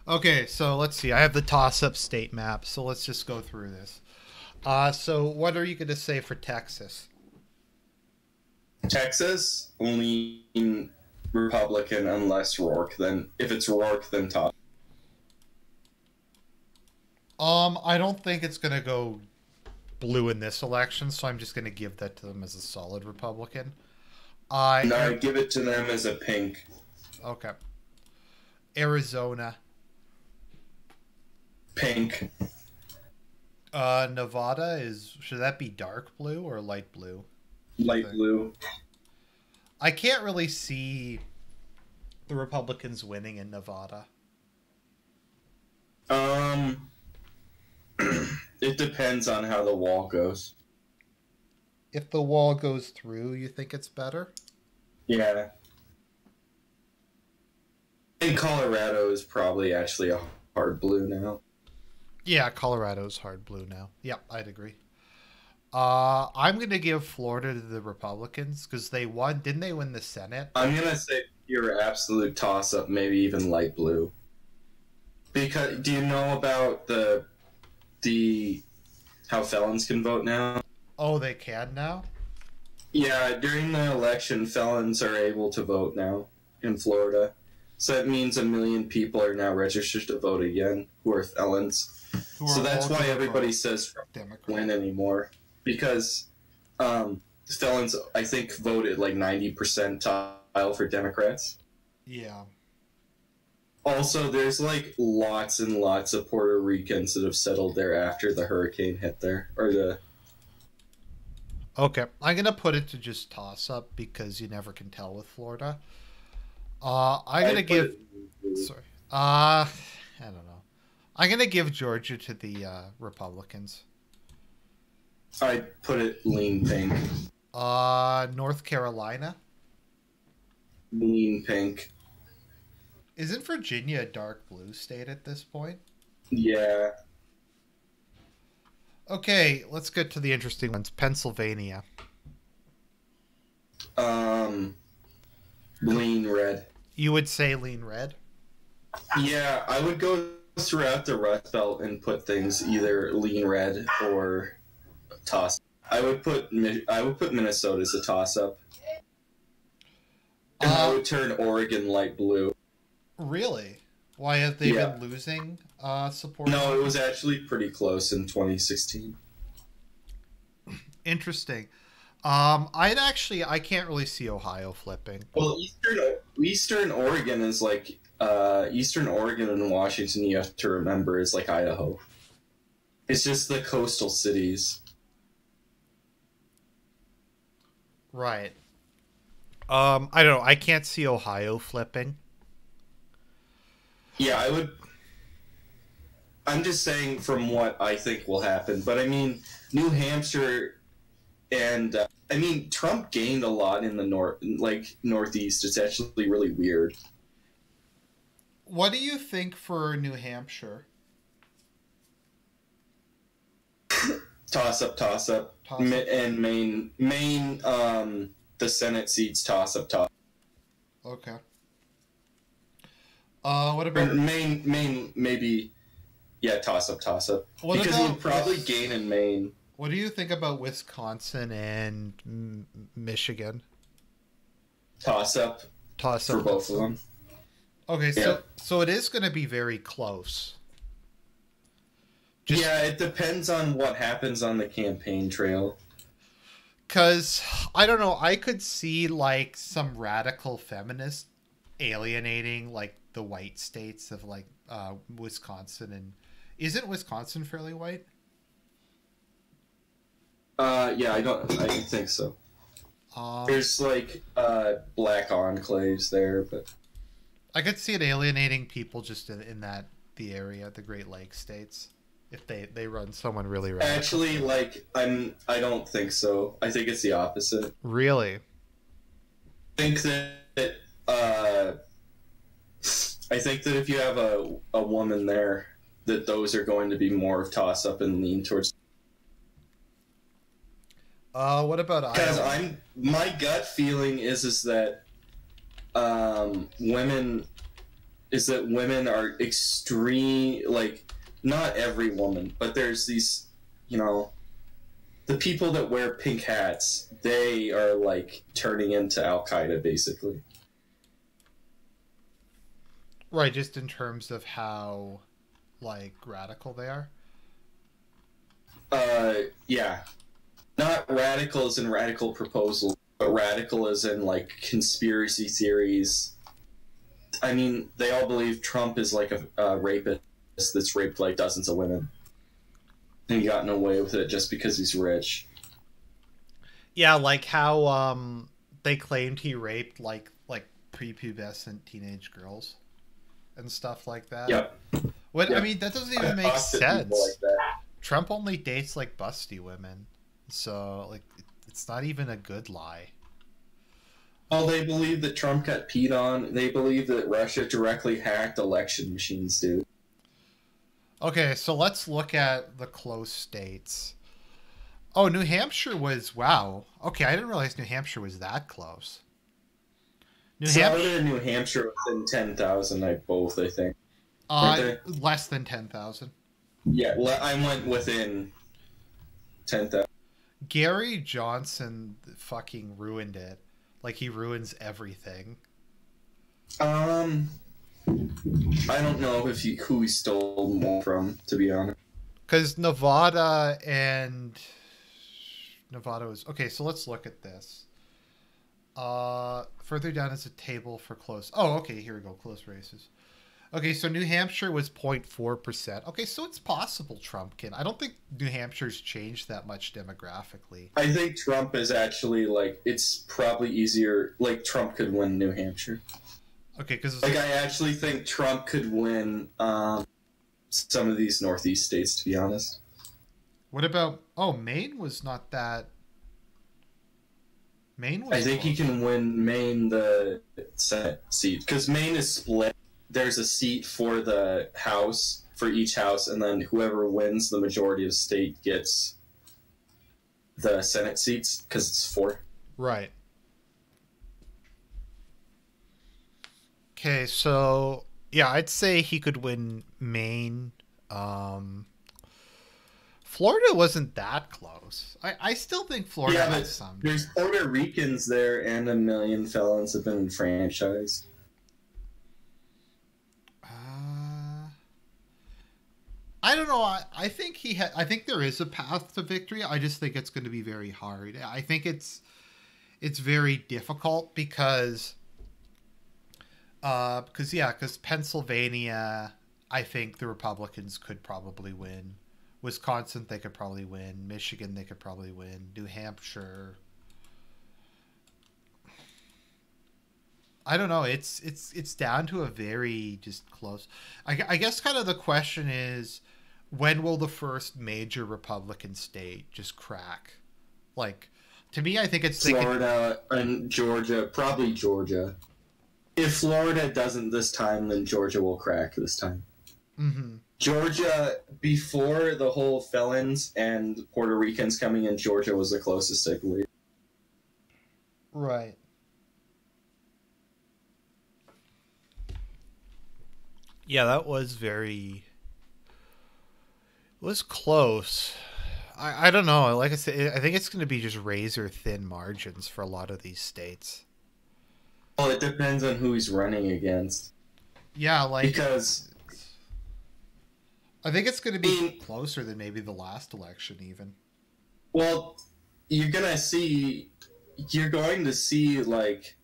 [SPEAKER 1] Okay, so let's see. I have the toss-up state map, so let's just go through this. So what are you going to say for Texas?
[SPEAKER 2] Texas, lean Republican unless Rourke. Then if it's Rourke, then top.
[SPEAKER 1] I don't think it's going to go blue in this election, so I'm just going to give that to them as a solid Republican.
[SPEAKER 2] I give it to them as a pink.
[SPEAKER 1] Okay. Arizona.
[SPEAKER 2] Pink.
[SPEAKER 1] Nevada should that be dark blue or light blue?
[SPEAKER 2] Light blue.
[SPEAKER 1] I can't really see the Republicans winning in Nevada.
[SPEAKER 2] It depends on how the wall goes.
[SPEAKER 1] If the wall goes through, you think it's better?
[SPEAKER 2] Yeah. And Colorado is probably actually a hard blue now.
[SPEAKER 1] Yeah, Colorado's hard blue now. Yep, I'd agree. I'm going to give Florida to the Republicans because they won. Didn't they win the Senate?
[SPEAKER 2] I'm going to say your absolute toss-up, maybe even light blue. Because do you know about the how felons can vote now?
[SPEAKER 1] Oh, they can now?
[SPEAKER 2] Yeah, during the election, felons are able to vote now in Florida. So that means 1 million people are now registered to vote again who are felons. So that's why everybody says Trump Democrat win anymore. Because felons, I think, voted like 90 percentile for Democrats.
[SPEAKER 1] Yeah.
[SPEAKER 2] Also, there's like lots and lots of Puerto Ricans that have settled there after the hurricane hit there.
[SPEAKER 1] Okay, I'm going to put it to just toss up because you never can tell with Florida. I'm going to give... Sorry. I don't know. I'm going to give Georgia to the Republicans.
[SPEAKER 2] I put it lean pink.
[SPEAKER 1] North Carolina?
[SPEAKER 2] Lean pink.
[SPEAKER 1] Isn't Virginia a dark blue state at this point?
[SPEAKER 2] Yeah.
[SPEAKER 1] Okay, let's get to the interesting ones. Pennsylvania.
[SPEAKER 2] Lean red.
[SPEAKER 1] You would say lean red?
[SPEAKER 2] Yeah, I would go throughout the Rust Belt and put things either lean red or toss. I would put Minnesota as a toss up. And I would turn Oregon light blue.
[SPEAKER 1] Really? Why have they been losing support?
[SPEAKER 2] No, it was actually pretty close in 2016.
[SPEAKER 1] Interesting. I can't really see Ohio flipping.
[SPEAKER 2] Well, Eastern Oregon is like Eastern Oregon and Washington. You have to remember is like Idaho. It's just the coastal cities.
[SPEAKER 1] Right. I don't know. I can't see Ohio flipping.
[SPEAKER 2] Yeah, I would. I'm just saying from what I think will happen, but I mean, New Hampshire and I mean, Trump gained a lot in the Northeast. It's actually really weird.
[SPEAKER 1] What do you think for New Hampshire?
[SPEAKER 2] Toss up. And Maine, the Senate seats toss up.
[SPEAKER 1] Okay. What
[SPEAKER 2] Or
[SPEAKER 1] about
[SPEAKER 2] Maine, maybe. Yeah, toss up.
[SPEAKER 1] what
[SPEAKER 2] Because he would
[SPEAKER 1] about
[SPEAKER 2] probably gain in Maine.
[SPEAKER 1] what do you think about Wisconsin and Michigan?
[SPEAKER 2] Toss up
[SPEAKER 1] Toss
[SPEAKER 2] for
[SPEAKER 1] up.
[SPEAKER 2] both of them.
[SPEAKER 1] Okay,
[SPEAKER 2] Yeah.
[SPEAKER 1] so it is going to be very close. Just
[SPEAKER 2] Yeah, it depends on what happens on the campaign trail.
[SPEAKER 1] because I don't know, I could see like some radical feminists alienating like the white states of like Wisconsin, and isn't Wisconsin fairly white?
[SPEAKER 2] Yeah, I don't think so.
[SPEAKER 1] Um,
[SPEAKER 2] There's like black enclaves there, but
[SPEAKER 1] I could see it alienating people just in that the area, the Great Lakes states, if they run someone really radical.
[SPEAKER 2] actually, like I don't think so. I think it's the opposite.
[SPEAKER 1] Really?
[SPEAKER 2] I think that uh, I think that if you have a woman there, that those are going to be more of toss up and lean towards.
[SPEAKER 1] What about
[SPEAKER 2] Because
[SPEAKER 1] Iowa?
[SPEAKER 2] my gut feeling is that women are extreme, like not every woman, but there's these, the people that wear pink hats, they are like turning into Al Qaeda basically.
[SPEAKER 1] Right, just in terms of how like radical they are.
[SPEAKER 2] Yeah, not radical as in radical proposal, but radical as in like conspiracy theories. I mean, they all believe Trump is like a rapist that's raped like dozens of women, and he gotten away with it just because he's rich.
[SPEAKER 1] Yeah, like how they claimed he raped like prepubescent teenage girls and stuff like that.
[SPEAKER 2] Yep.
[SPEAKER 1] What I
[SPEAKER 2] Yep.
[SPEAKER 1] mean, that doesn't
[SPEAKER 2] I've
[SPEAKER 1] even make
[SPEAKER 2] talked to people
[SPEAKER 1] sense.
[SPEAKER 2] like that.
[SPEAKER 1] Trump only dates like busty women, so like it's not even a good lie.
[SPEAKER 2] Well, they believe that Trump got peed on. They believe that Russia directly hacked election machines, dude.
[SPEAKER 1] Okay, so let's look at the close states. Oh, New Hampshire was wow. Okay, I didn't realize New Hampshire was that close. New
[SPEAKER 2] Florida
[SPEAKER 1] Hampshire,
[SPEAKER 2] and New Hampshire within 10,000, I think. Aren't they?
[SPEAKER 1] less than 10,000.
[SPEAKER 2] Yeah, I went within 10,000.
[SPEAKER 1] Gary Johnson fucking ruined it. Like he ruins everything.
[SPEAKER 2] I don't know if who he stole more from, to be honest.
[SPEAKER 1] Because Nevada was okay. So let's look at this. Further down is a table for close. Oh, okay. Here we go. Close races. Okay, so New Hampshire was 0.4%. Okay, so it's possible Trump can. I don't think New Hampshire's changed that much demographically.
[SPEAKER 2] I think Trump is actually, like, it's probably easier, like, Trump could win New Hampshire.
[SPEAKER 1] Okay, because
[SPEAKER 2] Like, I actually think Trump could win some of these Northeast states, to be honest.
[SPEAKER 1] what about? Oh, Maine was not that. Maine was.
[SPEAKER 2] I think he can win Maine, the Senate seat, because Maine is split. There's a seat for the House, for each House, and then whoever wins the majority of state gets the Senate seats, because it's 4.
[SPEAKER 1] Right. Okay, so yeah, I'd say he could win Maine. Florida wasn't that close. I still think Florida
[SPEAKER 2] Yeah,
[SPEAKER 1] has
[SPEAKER 2] but
[SPEAKER 1] some.
[SPEAKER 2] there's Puerto Ricans there, and 1 million felons have been enfranchised.
[SPEAKER 1] I don't know. I think I think there is a path to victory. I just think it's going to be very hard. I think it's very difficult because Pennsylvania, I think the Republicans could probably win. Wisconsin, they could probably win. Michigan, they could probably win. New Hampshire. I don't know. It's down to a very just close. I guess kind of the question is, when will the first major Republican state just crack? Like, to me, I think it's
[SPEAKER 2] Florida and Georgia, probably Georgia. If Florida doesn't this time, then Georgia will crack this time.
[SPEAKER 1] Mm-hmm.
[SPEAKER 2] Georgia, before the whole felons and Puerto Ricans coming in, Georgia was the closest, I believe.
[SPEAKER 1] Right. Yeah, that was very. It was close. I don't know. Like I said, I think it's going to be just razor thin margins for a lot of these states.
[SPEAKER 2] Well, it depends on who he's running against.
[SPEAKER 1] Yeah, like
[SPEAKER 2] Because,
[SPEAKER 1] I think it's going to
[SPEAKER 2] I
[SPEAKER 1] be
[SPEAKER 2] mean,
[SPEAKER 1] closer than maybe the last election, even.
[SPEAKER 2] well, you're gonna see, you're going to see, like,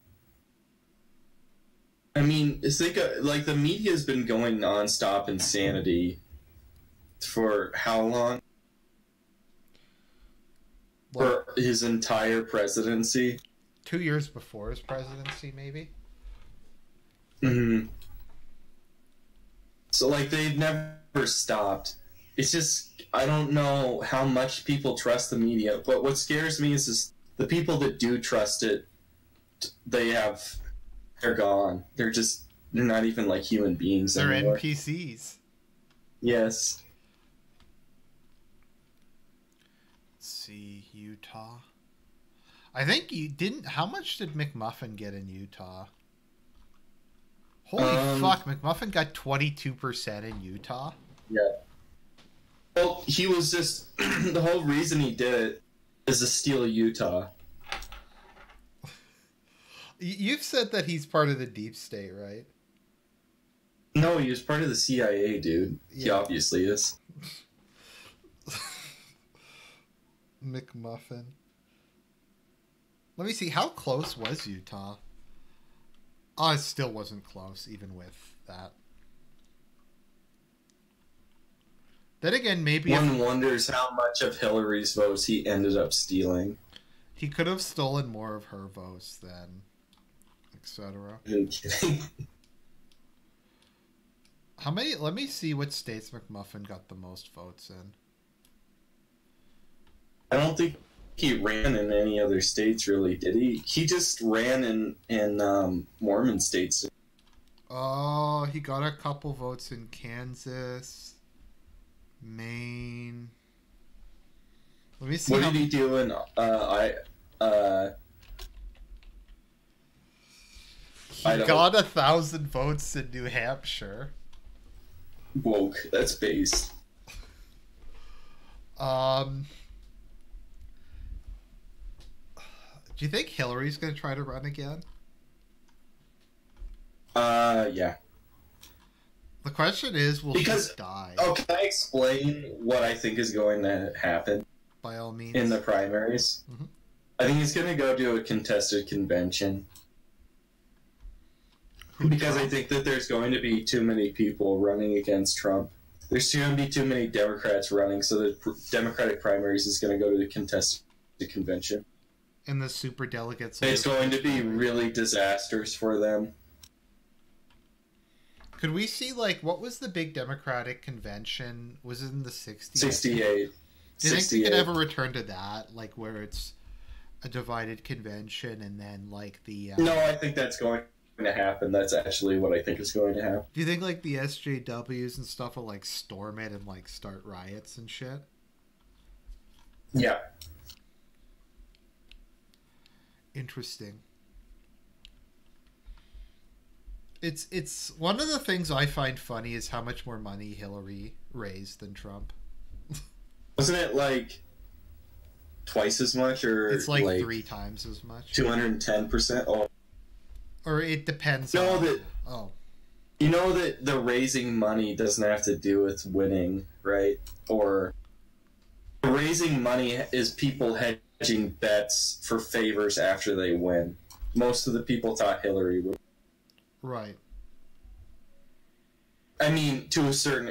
[SPEAKER 2] I mean, think like the media's been going nonstop insanity for how long?
[SPEAKER 1] Like
[SPEAKER 2] For his entire presidency.
[SPEAKER 1] 2 years before his presidency, maybe.
[SPEAKER 2] Mm-hmm. So, like, they've never stopped. It's just, I don't know how much people trust the media, but what scares me is the people that do trust it, they're gone. They're not even like human beings
[SPEAKER 1] They're
[SPEAKER 2] anymore.
[SPEAKER 1] NPCs.
[SPEAKER 2] Yes.
[SPEAKER 1] Let's see, Utah. I think you didn't. How much did McMuffin get in Utah? Holy fuck! McMuffin got 22% in Utah.
[SPEAKER 2] Yeah. Well, he was just the whole reason he did it is to steal Utah.
[SPEAKER 1] You've said that he's part of the deep state, right?
[SPEAKER 2] No, he was part of the CIA, dude.
[SPEAKER 1] Yeah.
[SPEAKER 2] He obviously is.
[SPEAKER 1] McMuffin. Let me see. How close was Utah? Oh, it still wasn't close, even with that. Then again, maybe
[SPEAKER 2] One wonders how much of Hillary's votes he ended up stealing.
[SPEAKER 1] he could have stolen more of her votes than, etc.
[SPEAKER 2] Are you kidding?
[SPEAKER 1] How many? Let me see what states McMuffin got the most votes in.
[SPEAKER 2] I don't think he ran in any other states, really, did he? He just ran in Mormon states.
[SPEAKER 1] Oh, he got a couple votes in Kansas, Maine. Let me see.
[SPEAKER 2] What did he do in
[SPEAKER 1] He got 1,000 votes in New Hampshire.
[SPEAKER 2] Woke? That's based.
[SPEAKER 1] Do you think Hillary's going to try to run again?
[SPEAKER 2] Yeah.
[SPEAKER 1] The question is, will she die?
[SPEAKER 2] Oh, can I explain what I think is going to happen?
[SPEAKER 1] By all means.
[SPEAKER 2] In the primaries?
[SPEAKER 1] Mm-hmm.
[SPEAKER 2] I think he's going to go to a contested convention. Because I think that there's going to be too many people running against Trump. There's going to be too many Democrats running, so the Democratic primaries is going to go to the contested convention.
[SPEAKER 1] And the superdelegates.
[SPEAKER 2] It's going to be really disastrous for them.
[SPEAKER 1] Could we see, like, what was the big Democratic convention? Was it in the 60s?
[SPEAKER 2] 68.
[SPEAKER 1] Do you think we could ever return to that? Like, where it's a divided convention and then, like, the...
[SPEAKER 2] No, I think that's going to happen. That's actually what I think is going to happen.
[SPEAKER 1] Do you think, like, the SJWs and stuff will, like, storm it and, like, start riots and shit?
[SPEAKER 2] Yeah.
[SPEAKER 1] Interesting. It's one of the things I find funny is how much more money Hillary raised than Trump.
[SPEAKER 2] Wasn't it like twice as much, or
[SPEAKER 1] it's like 3 times as much?
[SPEAKER 2] 210%. Oh,
[SPEAKER 1] or it depends.
[SPEAKER 2] You know
[SPEAKER 1] on...
[SPEAKER 2] that.
[SPEAKER 1] Oh,
[SPEAKER 2] you know that the raising money doesn't have to do with winning, right? Or raising money is people hedging bets for favors after they win. Most of the people thought Hillary would.
[SPEAKER 1] Right.
[SPEAKER 2] I mean, to a certain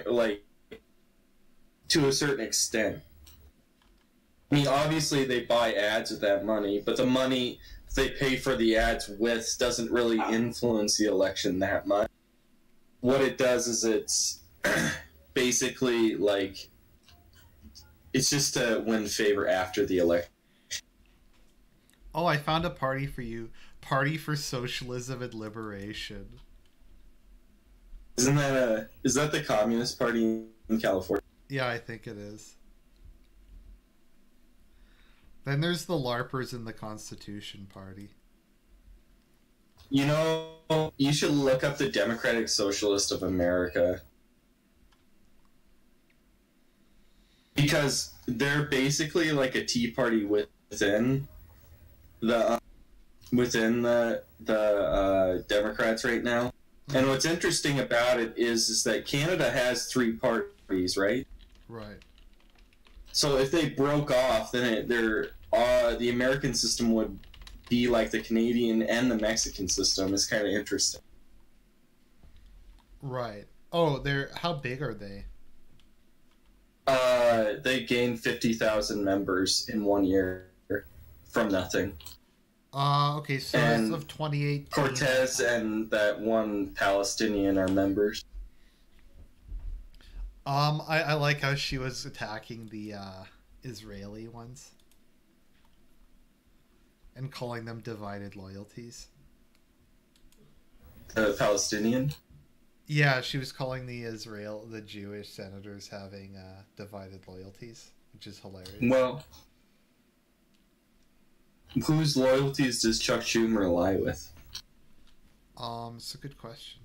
[SPEAKER 2] extent. I mean, obviously they buy ads with that money, but the money they pay for the ads with doesn't really influence the election that much. What it does is it's basically like it's just to win favor after the election.
[SPEAKER 1] Oh, I found a party for you. Party for Socialism and Liberation.
[SPEAKER 2] Is that the Communist Party in California?
[SPEAKER 1] Yeah, I think it is. Then there's the LARPers in the Constitution Party.
[SPEAKER 2] You know, you should look up the Democratic Socialist of America. Because they're basically like a Tea Party the within the Democrats right now. And what's interesting about it is that Canada has three parties, right?
[SPEAKER 1] Right.
[SPEAKER 2] So if they broke off, then the American system would be like the Canadian and the Mexican system. It's kind of interesting.
[SPEAKER 1] Right. Oh, how big are they?
[SPEAKER 2] They gained 50,000 members in 1 year from nothing.
[SPEAKER 1] Okay, so
[SPEAKER 2] and
[SPEAKER 1] as of 2018...
[SPEAKER 2] Cortez and that one Palestinian are members.
[SPEAKER 1] I like how she was attacking the Israeli ones and calling them divided loyalties.
[SPEAKER 2] The Palestinian?
[SPEAKER 1] Yeah, she was calling the Jewish senators having divided loyalties, which is hilarious.
[SPEAKER 2] Well, whose loyalties does Chuck Schumer ally with?
[SPEAKER 1] It's a good question.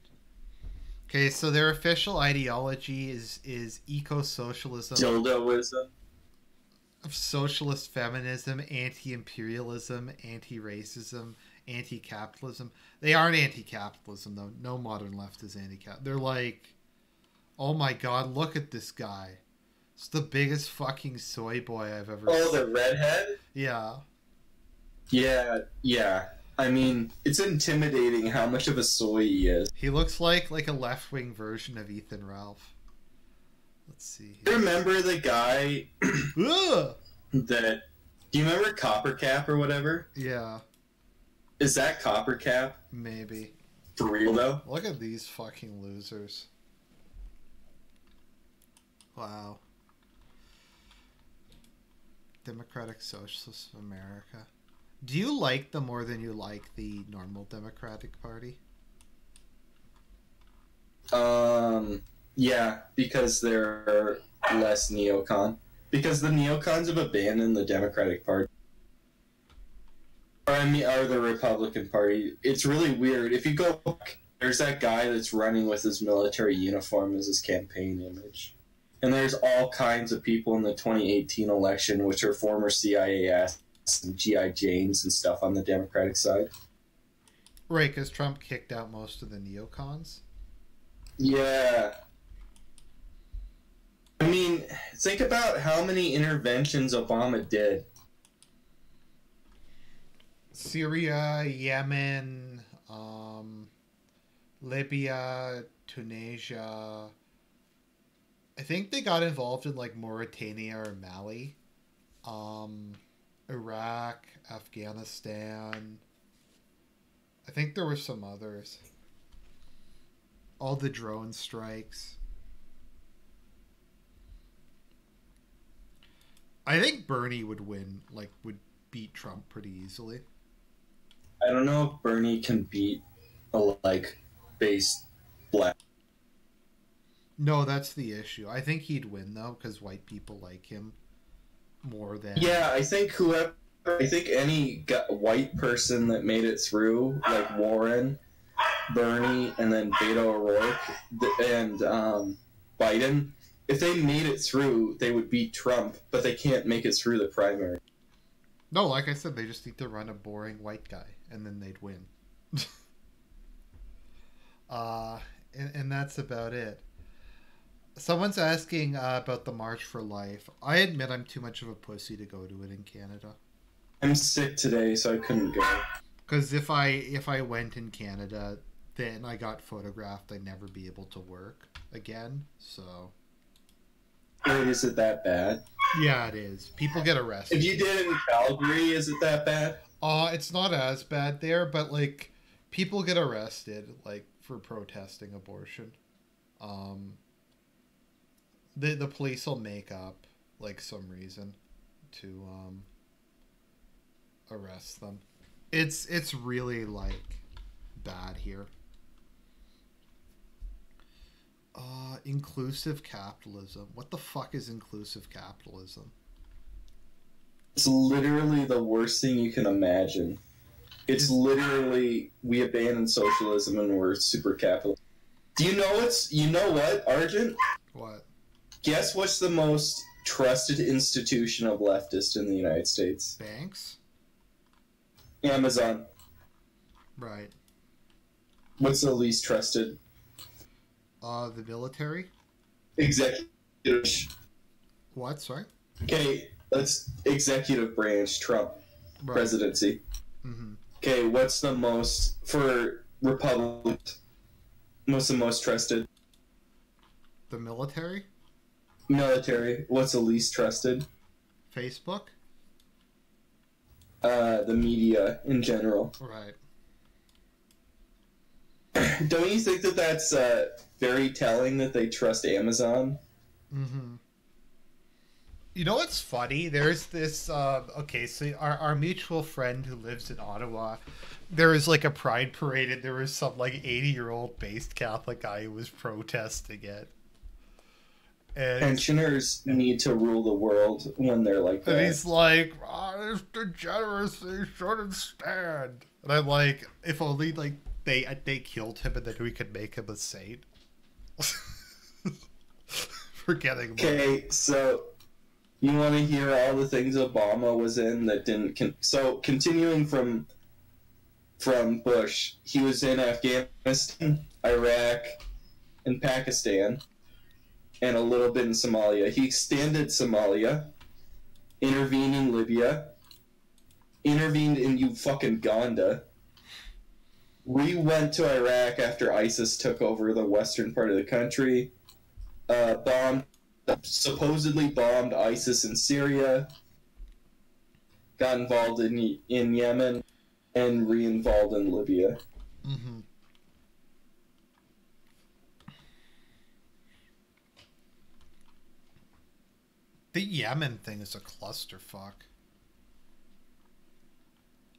[SPEAKER 1] Okay, so their official ideology is eco-socialism,
[SPEAKER 2] Dildoism.
[SPEAKER 1] socialist feminism, anti-imperialism, anti-racism, anti-capitalism. They aren't anti-capitalism though. No modern left is anti-cap. They're like, oh my god, look at this guy. It's the biggest fucking soy boy I've ever seen.
[SPEAKER 2] Oh, the redhead?
[SPEAKER 1] Yeah.
[SPEAKER 2] Yeah. I mean, it's intimidating how much of a soy he is.
[SPEAKER 1] He looks like a left-wing version of Ethan Ralph. Let's see.
[SPEAKER 2] Do you remember the guy that... Do you remember Copper Cap or whatever?
[SPEAKER 1] Yeah.
[SPEAKER 2] Is that Copper Cap?
[SPEAKER 1] Maybe.
[SPEAKER 2] For real, though?
[SPEAKER 1] Look at these fucking losers. Wow. Democratic Socialists of America. Do you like them more than you like the normal Democratic Party?
[SPEAKER 2] Yeah, because they're less neocon. Because the neocons have abandoned the Democratic Party. Or the Republican Party. It's really weird. If you go back, there's that guy that's running with his military uniform as his campaign image. And there's all kinds of people in the 2018 election, which are former CIA and G.I. Janes and stuff on the Democratic side.
[SPEAKER 1] Right, because Trump kicked out most of the neocons.
[SPEAKER 2] Yeah. I mean, think about how many interventions Obama did.
[SPEAKER 1] Syria, Yemen, Libya, Tunisia. I think they got involved in like Mauritania or Mali. Iraq, Afghanistan. I think there were some others. All the drone strikes. I think Bernie would win, would beat Trump pretty easily.
[SPEAKER 2] I don't know if Bernie can beat a base black.
[SPEAKER 1] No, that's the issue. I think he'd win though, because white people like him more than.
[SPEAKER 2] Yeah, I think any white person that made it through, like Warren, Bernie, and then Beto O'Rourke and Biden, if they made it through, they would beat Trump, but they can't make it through the primary.
[SPEAKER 1] No, like I said, they just need to run a boring white guy, and then they'd win. And that's about it. Someone's asking about the March for Life. I admit I'm too much of a pussy to go to it in Canada.
[SPEAKER 2] I'm sick today, so I couldn't go.
[SPEAKER 1] Because if I went in Canada, then I got photographed, I'd never be able to work again. So.
[SPEAKER 2] Wait, is it that bad?
[SPEAKER 1] Yeah, it is. People get arrested.
[SPEAKER 2] If you did it in Calgary, is it that bad?
[SPEAKER 1] It's not as bad there, but people get arrested for protesting abortion. The police will make up some reason to arrest them. It's really bad here. Inclusive capitalism. What the fuck is inclusive capitalism?
[SPEAKER 2] It's literally the worst thing you can imagine. It's literally we abandoned socialism and we're super capitalist. Do you know what, Argent?
[SPEAKER 1] What?
[SPEAKER 2] Guess what's the most trusted institution of leftist in the United States?
[SPEAKER 1] Banks?
[SPEAKER 2] Amazon.
[SPEAKER 1] Right.
[SPEAKER 2] What's the least trusted?
[SPEAKER 1] The military?
[SPEAKER 2] Executive.
[SPEAKER 1] What? Sorry?
[SPEAKER 2] Okay, let's executive branch, Trump presidency.
[SPEAKER 1] Mm-hmm.
[SPEAKER 2] Okay, what's the most, for Republicans, what's the most trusted?
[SPEAKER 1] The military?
[SPEAKER 2] Military. What's the least trusted?
[SPEAKER 1] Facebook?
[SPEAKER 2] The media in general.
[SPEAKER 1] Right.
[SPEAKER 2] Don't you think that that's very telling that they trust Amazon?
[SPEAKER 1] Mm-hmm. You know what's funny? There's this, okay, so our mutual friend who lives in Ottawa, there was like a pride parade and there was some like 80-year-old based Catholic guy who was protesting it. And
[SPEAKER 2] pensioners need to rule the world when they're like that.
[SPEAKER 1] And he's like, this degeneracy shouldn't stand. And I'm like, if only like they killed him and then we could make him a saint. Forgetting about
[SPEAKER 2] Okay, so you want to hear all the things Obama was in that didn't... So, continuing from Bush, he was in Afghanistan, Iraq, and Pakistan, and a little bit in Somalia. He extended Somalia, intervened in Libya, intervened in Uganda. We went to Iraq after ISIS took over the western part of the country, supposedly bombed ISIS in Syria, got involved in Yemen, and re-involved in Libya.
[SPEAKER 1] Mm-hmm. The Yemen thing is a clusterfuck.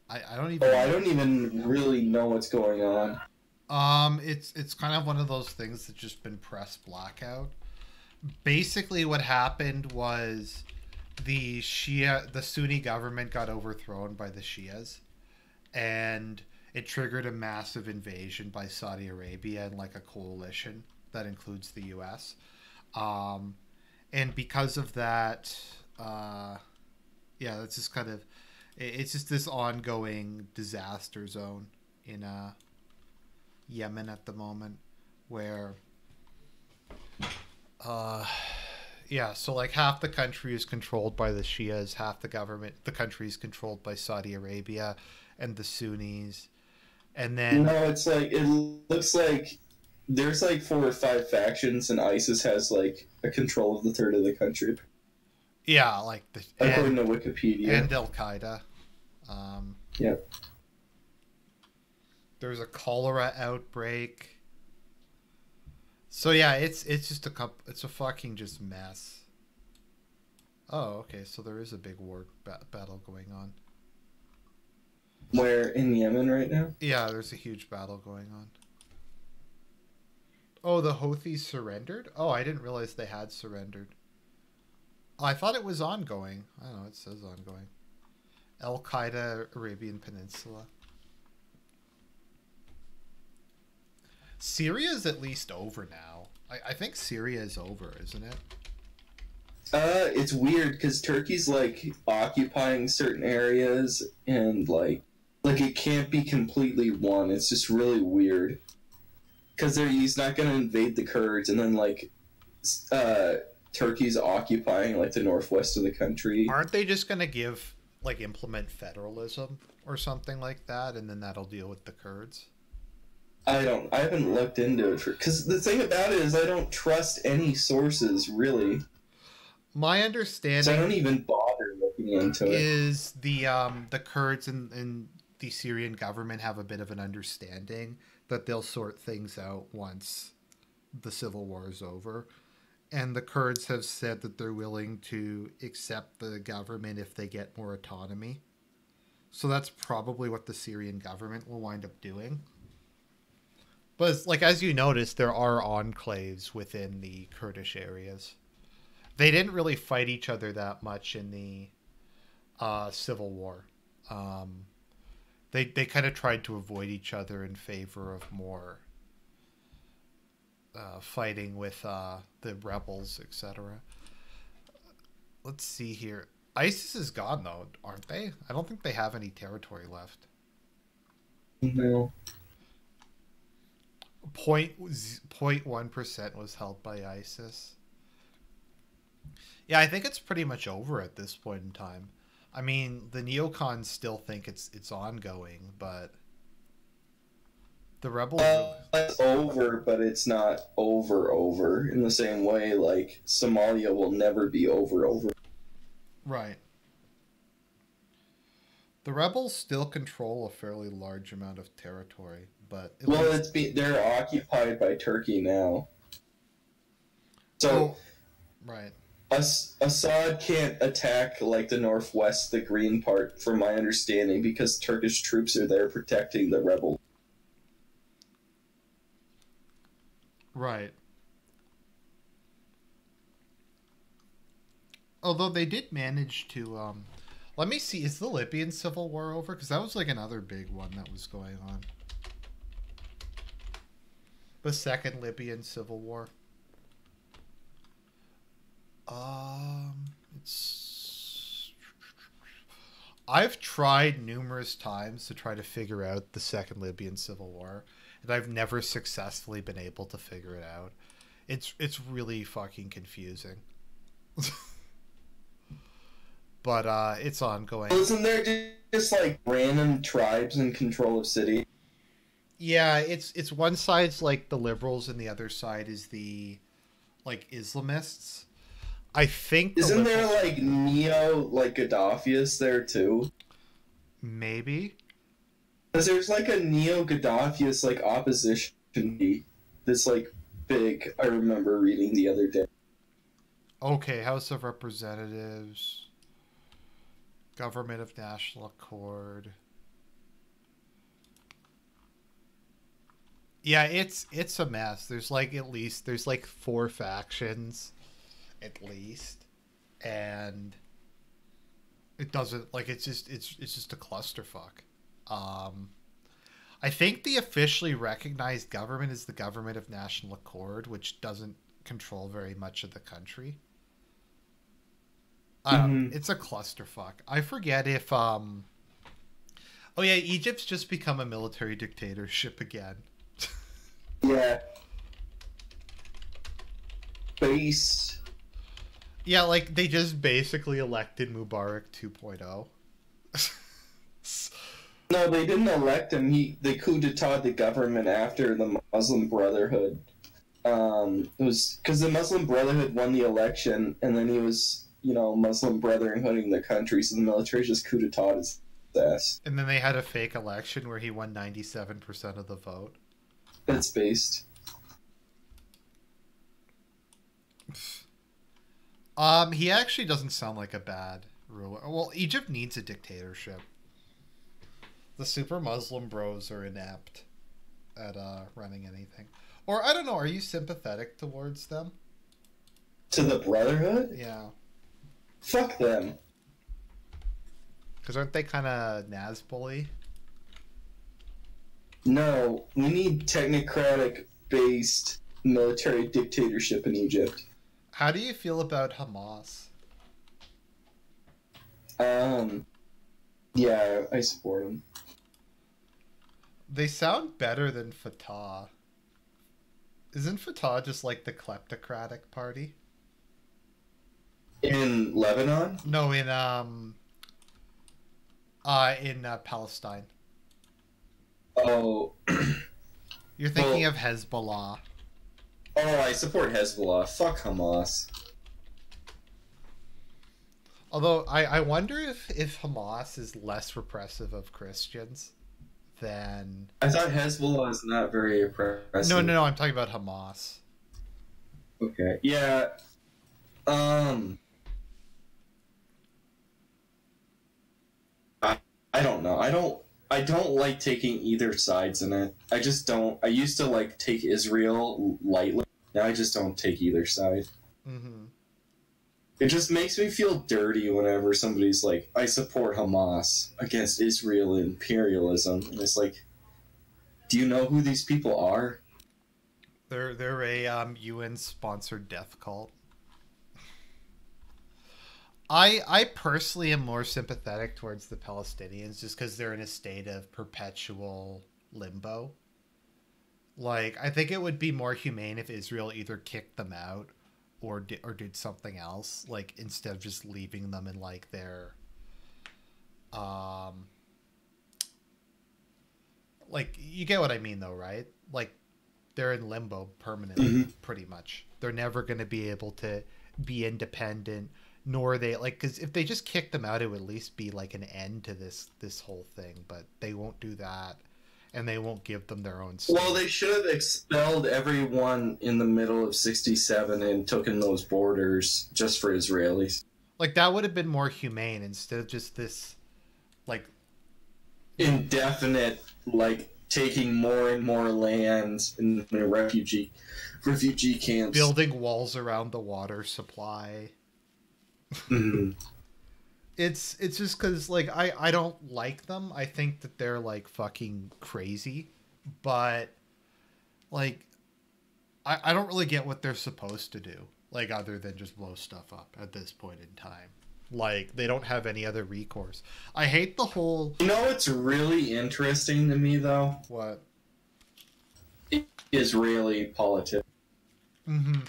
[SPEAKER 1] I don't even.
[SPEAKER 2] Oh, I don't even really know what's going on.
[SPEAKER 1] It's kind of one of those things that's just been press blackout. Basically, what happened was the Sunni government got overthrown by the Shias, and it triggered a massive invasion by Saudi Arabia and like a coalition that includes the U.S. And because of that, that's just kind of, it's just this ongoing disaster zone in Yemen at the moment, where, so like half the country is controlled by the Shias, half the country is controlled by Saudi Arabia and the Sunnis, and then
[SPEAKER 2] no, it looks like there's like 4 or 5 factions, and ISIS has like a control of the third of the country.
[SPEAKER 1] Yeah, like
[SPEAKER 2] according to Wikipedia
[SPEAKER 1] and Al Qaeda.
[SPEAKER 2] Yeah.
[SPEAKER 1] There's a cholera outbreak. So yeah, it's just it's a fucking just mess. Oh, okay, so there is a big war battle going on.
[SPEAKER 2] Where, in Yemen right now?
[SPEAKER 1] Yeah, there's a huge battle going on. Oh, the Houthis surrendered? Oh, I didn't realize they had surrendered. Oh, I thought it was ongoing. I don't know, it says ongoing. Al Qaeda, Arabian Peninsula. Syria's at least over now. I think Syria is over, isn't it?
[SPEAKER 2] It's weird because Turkey's like occupying certain areas, and like it can't be completely won. It's just really weird because he's not going to invade the Kurds, and then like Turkey's occupying like the northwest of the country.
[SPEAKER 1] Aren't they just going to implement federalism or something like that, and then that'll deal with the Kurds?
[SPEAKER 2] I haven't looked into it because the thing about it is I don't trust any sources really.
[SPEAKER 1] My understanding,
[SPEAKER 2] so I don't even bother looking into it.
[SPEAKER 1] Is the Kurds and the Syrian government have a bit of an understanding that they'll sort things out once the civil war is over, and the Kurds have said that they're willing to accept the government if they get more autonomy. So that's probably what the Syrian government will wind up doing. But like, as you notice, there are enclaves within the Kurdish areas. They didn't really fight each other that much in the Civil War. They kind of tried to avoid each other in favor of more fighting with the rebels, etc. Let's see here. ISIS is gone, though, aren't they? I don't think they have any territory left.
[SPEAKER 2] No.
[SPEAKER 1] 0.1% was held by ISIS. Yeah, I think it's pretty much over at this point in time. I mean, the neocons still think it's ongoing, but the rebels...
[SPEAKER 2] It's over, but it's not over in the same way, like, Somalia will never be over.
[SPEAKER 1] Right. The rebels still control a fairly large amount of territory, but...
[SPEAKER 2] Well, they're occupied by Turkey now. So...
[SPEAKER 1] Right.
[SPEAKER 2] Assad can't attack, like, the northwest, the green part, from my understanding, because Turkish troops are there protecting the rebels.
[SPEAKER 1] Right. Although they did manage to, let me see, is the Libyan civil war over? Because that was, like, another big one that was going on. The second Libyan civil war. I've tried numerous times to try to figure out the second Libyan civil war, and I've never successfully been able to figure it out. It's really fucking confusing. But it's ongoing.
[SPEAKER 2] Well, isn't there just like random tribes in control of city?
[SPEAKER 1] Yeah, it's one side's like the liberals and the other side is the like Islamists. I think
[SPEAKER 2] isn't there like like Gaddafi's there too?
[SPEAKER 1] Maybe.
[SPEAKER 2] Because there's like a neo-Gaddafi's like opposition that's like big. I remember reading the other day.
[SPEAKER 1] Okay, House of Representatives, Government of National Accord. Yeah, it's a mess. There's like there's like 4 factions at least, and it doesn't like it's just a clusterfuck. I think the officially recognized government is the Government of National Accord, which doesn't control very much of the country. It's a clusterfuck. I forget if oh yeah, Egypt's just become a military dictatorship again.
[SPEAKER 2] Yeah. Base.
[SPEAKER 1] Yeah, like they just basically elected Mubarak 2.0.
[SPEAKER 2] No, they didn't elect him. They coup d'etat the government after the Muslim Brotherhood. It was because the Muslim Brotherhood won the election, and then he was, Muslim Brotherhooding the country, so the military just coup d'etat his ass.
[SPEAKER 1] And then they had a fake election where he won 97% of the vote.
[SPEAKER 2] It's based.
[SPEAKER 1] He actually doesn't sound like a bad ruler. Well, Egypt needs a dictatorship. The super Muslim bros are inept at running anything. Or, I don't know, are you sympathetic towards them?
[SPEAKER 2] To the Brotherhood?
[SPEAKER 1] Yeah.
[SPEAKER 2] Fuck them.
[SPEAKER 1] Because aren't they kind of Nazbol-y?
[SPEAKER 2] No, we need technocratic-based military dictatorship in Egypt.
[SPEAKER 1] How do you feel about Hamas?
[SPEAKER 2] Yeah, I support them.
[SPEAKER 1] They sound better than Fatah. Isn't Fatah just like the kleptocratic party?
[SPEAKER 2] In Lebanon?
[SPEAKER 1] No, in Palestine.
[SPEAKER 2] Oh.
[SPEAKER 1] You're thinking of Hezbollah.
[SPEAKER 2] Oh, I support Hezbollah. Fuck Hamas.
[SPEAKER 1] Although, I wonder if Hamas is less repressive of Christians than...
[SPEAKER 2] I thought Hezbollah is not very repressive.
[SPEAKER 1] No, I'm talking about Hamas.
[SPEAKER 2] Okay. Yeah. I don't know. I don't like taking either sides in it. I just don't. I used to like take Israel lightly. Now I just don't take either side.
[SPEAKER 1] Mm-hmm.
[SPEAKER 2] It just makes me feel dirty whenever somebody's like, I support Hamas against Israel imperialism. And it's like, do you know who these people are?
[SPEAKER 1] They're a UN sponsored death cult. I personally am more sympathetic towards the Palestinians just because they're in a state of perpetual limbo. Like, I think it would be more humane if Israel either kicked them out or did something else, like instead of just leaving them in like their um like, you get what I mean though, right? Like, they're in limbo permanently, pretty much. They're never going to be able to be independent, nor are they like, because if they just kick them out, it would at least be like an end to this whole thing. But they won't do that, and they won't give them their own state.
[SPEAKER 2] Well, they should have expelled everyone in the middle of '67 and taken those borders just for Israelis.
[SPEAKER 1] Like, that would have been more humane instead of just this, like,
[SPEAKER 2] indefinite, like, taking more and more land in refugee camps,
[SPEAKER 1] building walls around the water supply.
[SPEAKER 2] Mm-hmm.
[SPEAKER 1] It's just because, like, I don't like them. I think that they're like fucking crazy, but like I don't really get what they're supposed to do, like, other than just blow stuff up at this point in time. Like, they don't have any other recourse. I hate the whole...
[SPEAKER 2] You know what's really interesting to me, though?
[SPEAKER 1] What?
[SPEAKER 2] Israeli politics.
[SPEAKER 1] Mm-hmm.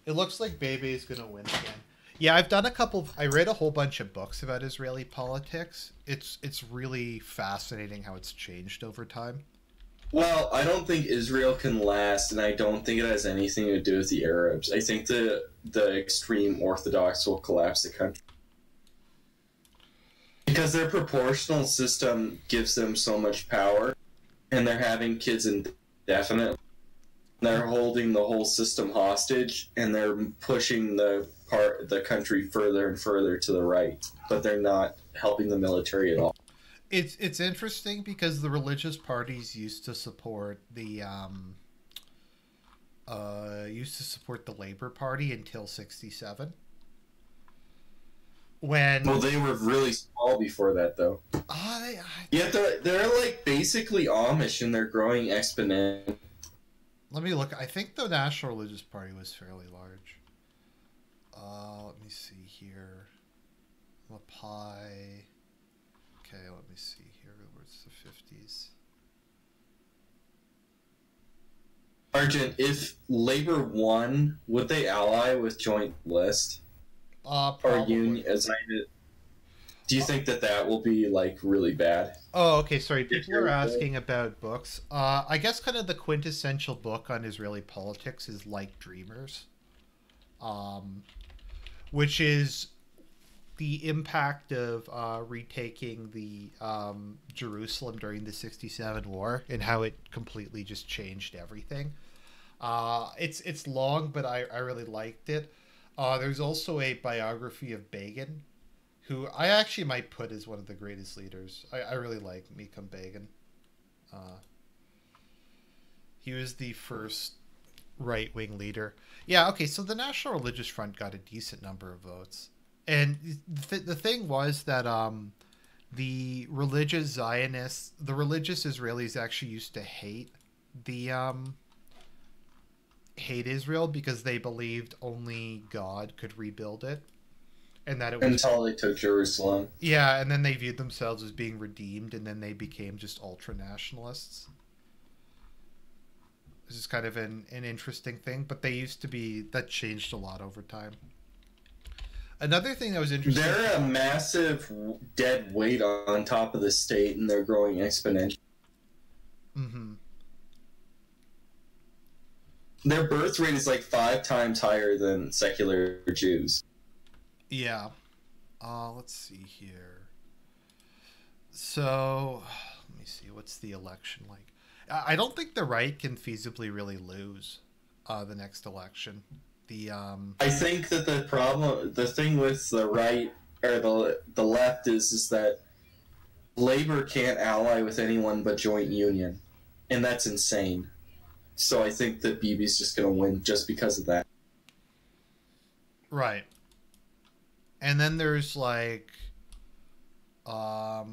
[SPEAKER 1] It looks like Bebe is going to win again. Yeah, I've done a couple... I read a whole bunch of books about Israeli politics. It's really fascinating how it's changed over time.
[SPEAKER 2] Well, I don't think Israel can last, and I don't think it has anything to do with the Arabs. I think the extreme Orthodox will collapse the country. Because their proportional system gives them so much power, and they're having kids indefinitely. They're holding the whole system hostage, and they're pushing the country further and further to the right, but they're not helping the military at all.
[SPEAKER 1] It's interesting because the religious parties used to support the Labor Party until '67. Well,
[SPEAKER 2] they were really small before that, though. Yeah, they're like basically Amish, and they're growing exponentially.
[SPEAKER 1] Let me look. I think the National Religious Party was fairly large. Let me see here. Mapai. Okay, let me see here. Where's the 50s?
[SPEAKER 2] Argent, if Labor won, would they ally with Joint List?
[SPEAKER 1] Probably.
[SPEAKER 2] Or Union? Do you think that will be, like, really bad?
[SPEAKER 1] Oh, okay, sorry. People are asking about books. I guess kind of the quintessential book on Israeli politics is Like Dreamers, which is the impact of retaking the Jerusalem during the '67 war and how it completely just changed everything. It's long, but I really liked it. There's also a biography of Begin, who I actually might put as one of the greatest leaders. I really like Mecham Begin. He was the first right-wing leader. Yeah, okay, so the National Religious Front got a decent number of votes. And the thing was that the religious Zionists, the religious Israelis actually used to hate Israel because they believed only God could rebuild it. And that it was
[SPEAKER 2] until they took Jerusalem.
[SPEAKER 1] Yeah, and then they viewed themselves as being redeemed, and then they became just ultra-nationalists. This is kind of an interesting thing, but they used to be... That changed a lot over time. Another thing that was interesting...
[SPEAKER 2] They're a massive dead weight on top of the state, and they're growing exponentially.
[SPEAKER 1] Mm-hmm.
[SPEAKER 2] Their birth rate is like 5 times higher than secular Jews.
[SPEAKER 1] Yeah. Let's see here. So, let me see. What's the election like? I don't think the right can feasibly really lose the next election.
[SPEAKER 2] I think that the thing with the right or the left is that Labor can't ally with anyone but Joint Union, and that's insane. So I think that Bibi's just going to win just because of that.
[SPEAKER 1] Right. And then there's like the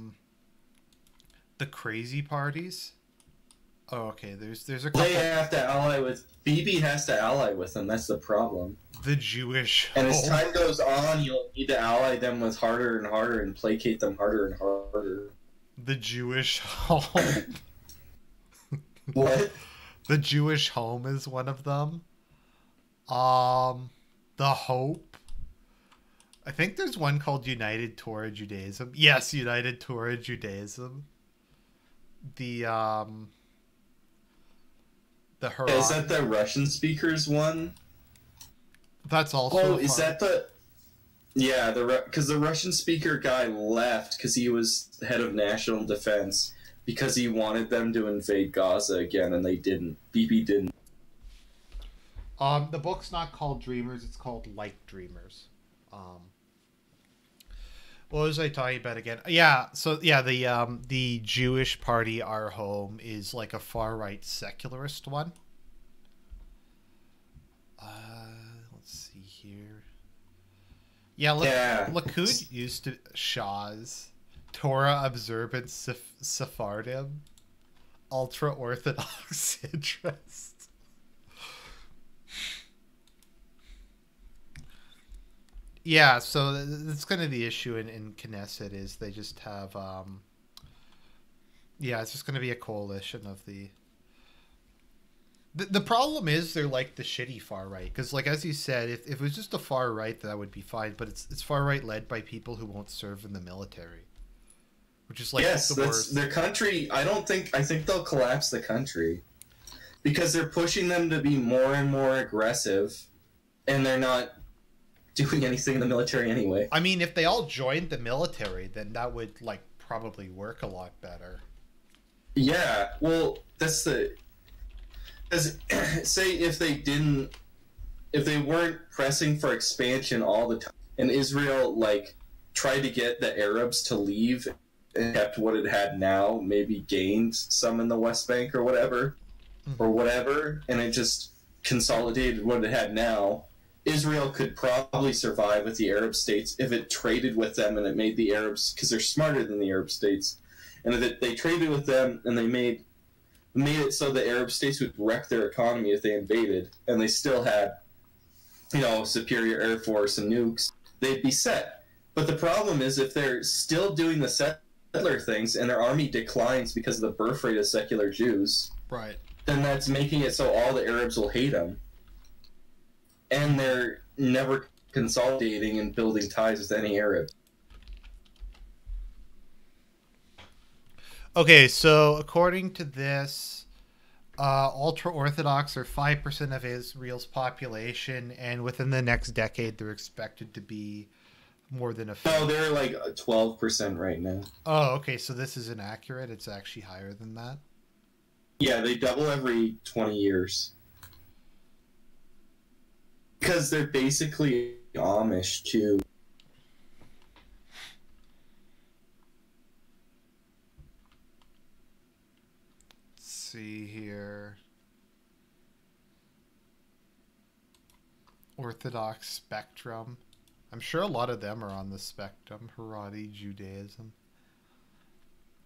[SPEAKER 1] crazy parties. Oh, okay. There's a couple.
[SPEAKER 2] They have to ally with BB has to ally with them. That's the problem.
[SPEAKER 1] The Jewish
[SPEAKER 2] And
[SPEAKER 1] home.
[SPEAKER 2] as time goes on, you'll need to ally them with harder and harder and placate them harder and harder.
[SPEAKER 1] The Jewish home.
[SPEAKER 2] What?
[SPEAKER 1] The Jewish home is one of them. The Hope. I think there's one called United Torah Judaism. Yes, United Torah Judaism. The Haran.
[SPEAKER 2] Is that the Russian speakers one?
[SPEAKER 1] That's also.
[SPEAKER 2] Oh, is that the? Yeah, because the Russian speaker guy left because he was head of national defense because he wanted them to invade Gaza again, and they didn't. BB didn't.
[SPEAKER 1] The book's not called Dreamers; it's called Like Dreamers. What was I talking about again? Yeah, so yeah, the Jewish party, Our Home, is like a far right secularist one. Let's see here. Yeah, Likud used to Shahs, Torah observant Sephardim, ultra orthodox interest. Yeah, so that's kind of the issue in Knesset is they just have, yeah, it's just going to be a coalition of the problem is they're like the shitty far right because, like as you said, if it was just a far right, that would be fine. But it's far right led by people who won't serve in the military, which is like
[SPEAKER 2] yes,
[SPEAKER 1] the
[SPEAKER 2] that's
[SPEAKER 1] worst.
[SPEAKER 2] their country. I think they'll collapse the country because they're pushing them to be more and more aggressive, and they're not doing anything in the military anyway.
[SPEAKER 1] I mean, if they all joined the military, then that would like probably work a lot better.
[SPEAKER 2] Yeah, well, that's the. As say if they weren't pressing for expansion all the time, and Israel like tried to get the Arabs to leave and kept what it had now, maybe gained some in the West Bank or whatever, and it just consolidated what it had now. Israel could probably survive with the Arab states if it traded with them and it made the Arabs, because they're smarter than the Arab states, and if they traded with them and they made it so the Arab states would wreck their economy if they invaded, and they still had, superior air force and nukes, they'd be set. But the problem is if they're still doing the settler things and their army declines because of the birth rate of secular Jews,
[SPEAKER 1] right,
[SPEAKER 2] then that's making it so all the Arabs will hate them. And they're never consolidating and building ties with any Arab.
[SPEAKER 1] Okay, so according to this, ultra-Orthodox are 5% of Israel's population, and within the next decade, they're expected to be more than a fifth.
[SPEAKER 2] No, they're like 12% right now.
[SPEAKER 1] Oh, okay, so this is inaccurate. It's actually higher than that.
[SPEAKER 2] Yeah, they double every 20 years. Because they're basically Amish, too.
[SPEAKER 1] See here. Orthodox spectrum. I'm sure a lot of them are on the spectrum. Haredi Judaism.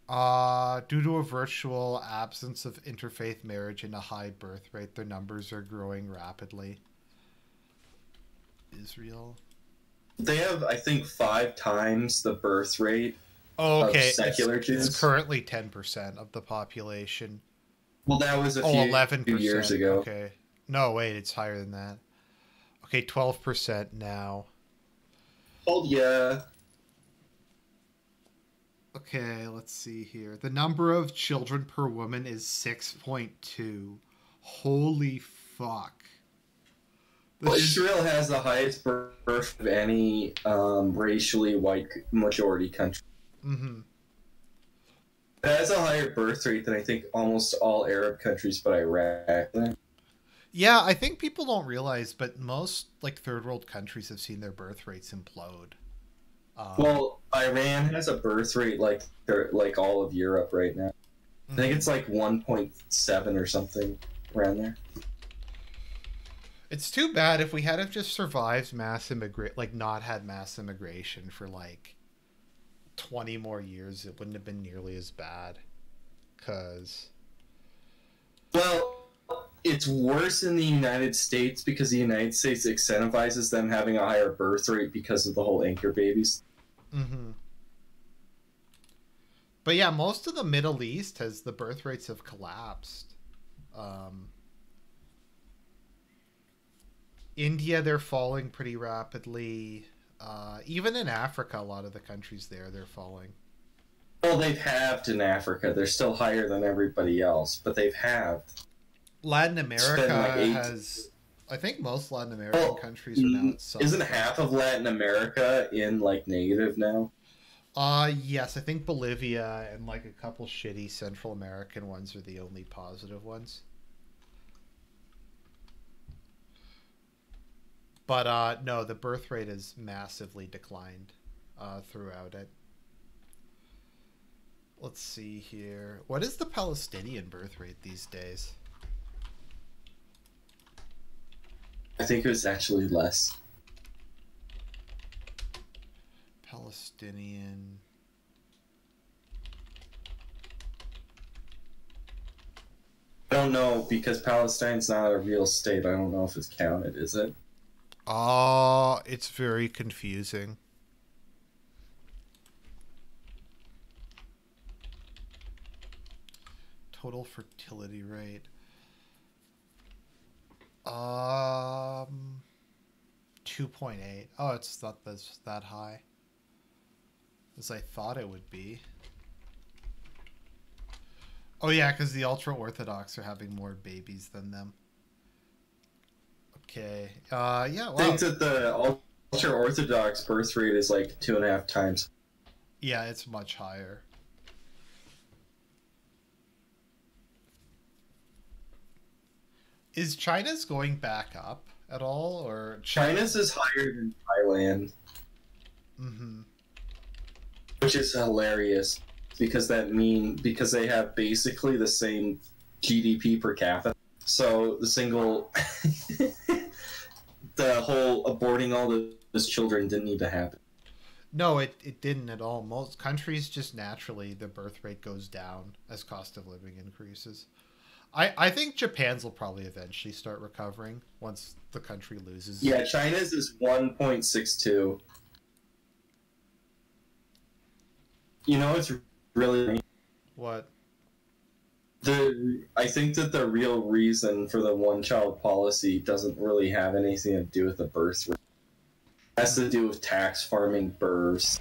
[SPEAKER 1] Due to a virtual absence of interfaith marriage and a high birth rate, their numbers are growing rapidly. Israel.
[SPEAKER 2] They have, I think, 5 times the birth rate
[SPEAKER 1] of
[SPEAKER 2] secular Jews.
[SPEAKER 1] It's currently 10% of the population.
[SPEAKER 2] Well, that was a few
[SPEAKER 1] 11%
[SPEAKER 2] years ago.
[SPEAKER 1] Okay. No, wait, it's higher than that. Okay, 12% now.
[SPEAKER 2] Oh, yeah.
[SPEAKER 1] Okay, let's see here. The number of children per woman is 6.2. Holy fuck.
[SPEAKER 2] Well, Israel has the highest birth of any racially white majority country.
[SPEAKER 1] Mm-hmm.
[SPEAKER 2] It has a higher birth rate than I think almost all Arab countries, but Iraq.
[SPEAKER 1] Yeah, I think people don't realize, but most like third world countries have seen their birth rates implode.
[SPEAKER 2] Well, Iran has a birth rate like all of Europe right now. I think it's like 1.7 or something around there.
[SPEAKER 1] It's too bad if we had have just survived mass immigrate, like not had mass immigration for like 20 more years, it wouldn't have been nearly as bad. Cause
[SPEAKER 2] Well, it's worse in the United States because the United States incentivizes them having a higher birth rate because of the whole anchor babies.
[SPEAKER 1] mm-hmm. But yeah, most of the Middle East has the birth rates have collapsed. Um, India, they're falling pretty rapidly. Even in Africa, a lot of the countries there, they're falling.
[SPEAKER 2] Well, they've halved in Africa. They're still higher than everybody else, but they've halved.
[SPEAKER 1] Latin
[SPEAKER 2] It's been
[SPEAKER 1] America
[SPEAKER 2] like
[SPEAKER 1] has, I think most Latin American countries are now at some.
[SPEAKER 2] Isn't half of Latin America in like negative now?
[SPEAKER 1] Yes, I think Bolivia and like a couple shitty Central American ones are the only positive ones. But no, the birth rate has massively declined throughout it. Let's see here. What is the Palestinian birth rate these days?
[SPEAKER 2] I think it was actually less.
[SPEAKER 1] Palestinian.
[SPEAKER 2] I don't know because Palestine's not a real state. I don't know if it's counted, is it?
[SPEAKER 1] Oh, it's very confusing. Total fertility rate. 2.8. Oh, it's not that high as I thought it would be. Oh yeah, because the ultra orthodox are having more babies than them. Okay. Yeah. Wow.
[SPEAKER 2] I think that the ultra orthodox birth rate is like 2.5 times.
[SPEAKER 1] Yeah, it's much higher. Is China's going back up at all, or
[SPEAKER 2] China's is higher than Thailand,
[SPEAKER 1] mm-hmm.
[SPEAKER 2] which is hilarious because because they have basically the same GDP per capita. So the whole aborting all those children didn't need to happen.
[SPEAKER 1] No, it didn't at all. Most countries just naturally the birth rate goes down as cost of living increases. I think Japan's will probably eventually start recovering once the country loses.
[SPEAKER 2] Yeah, China's is 1.62. You know, it's really
[SPEAKER 1] What?
[SPEAKER 2] I think that the real reason for the one-child policy doesn't really have anything to do with the birth rate. It has to do with tax farming births.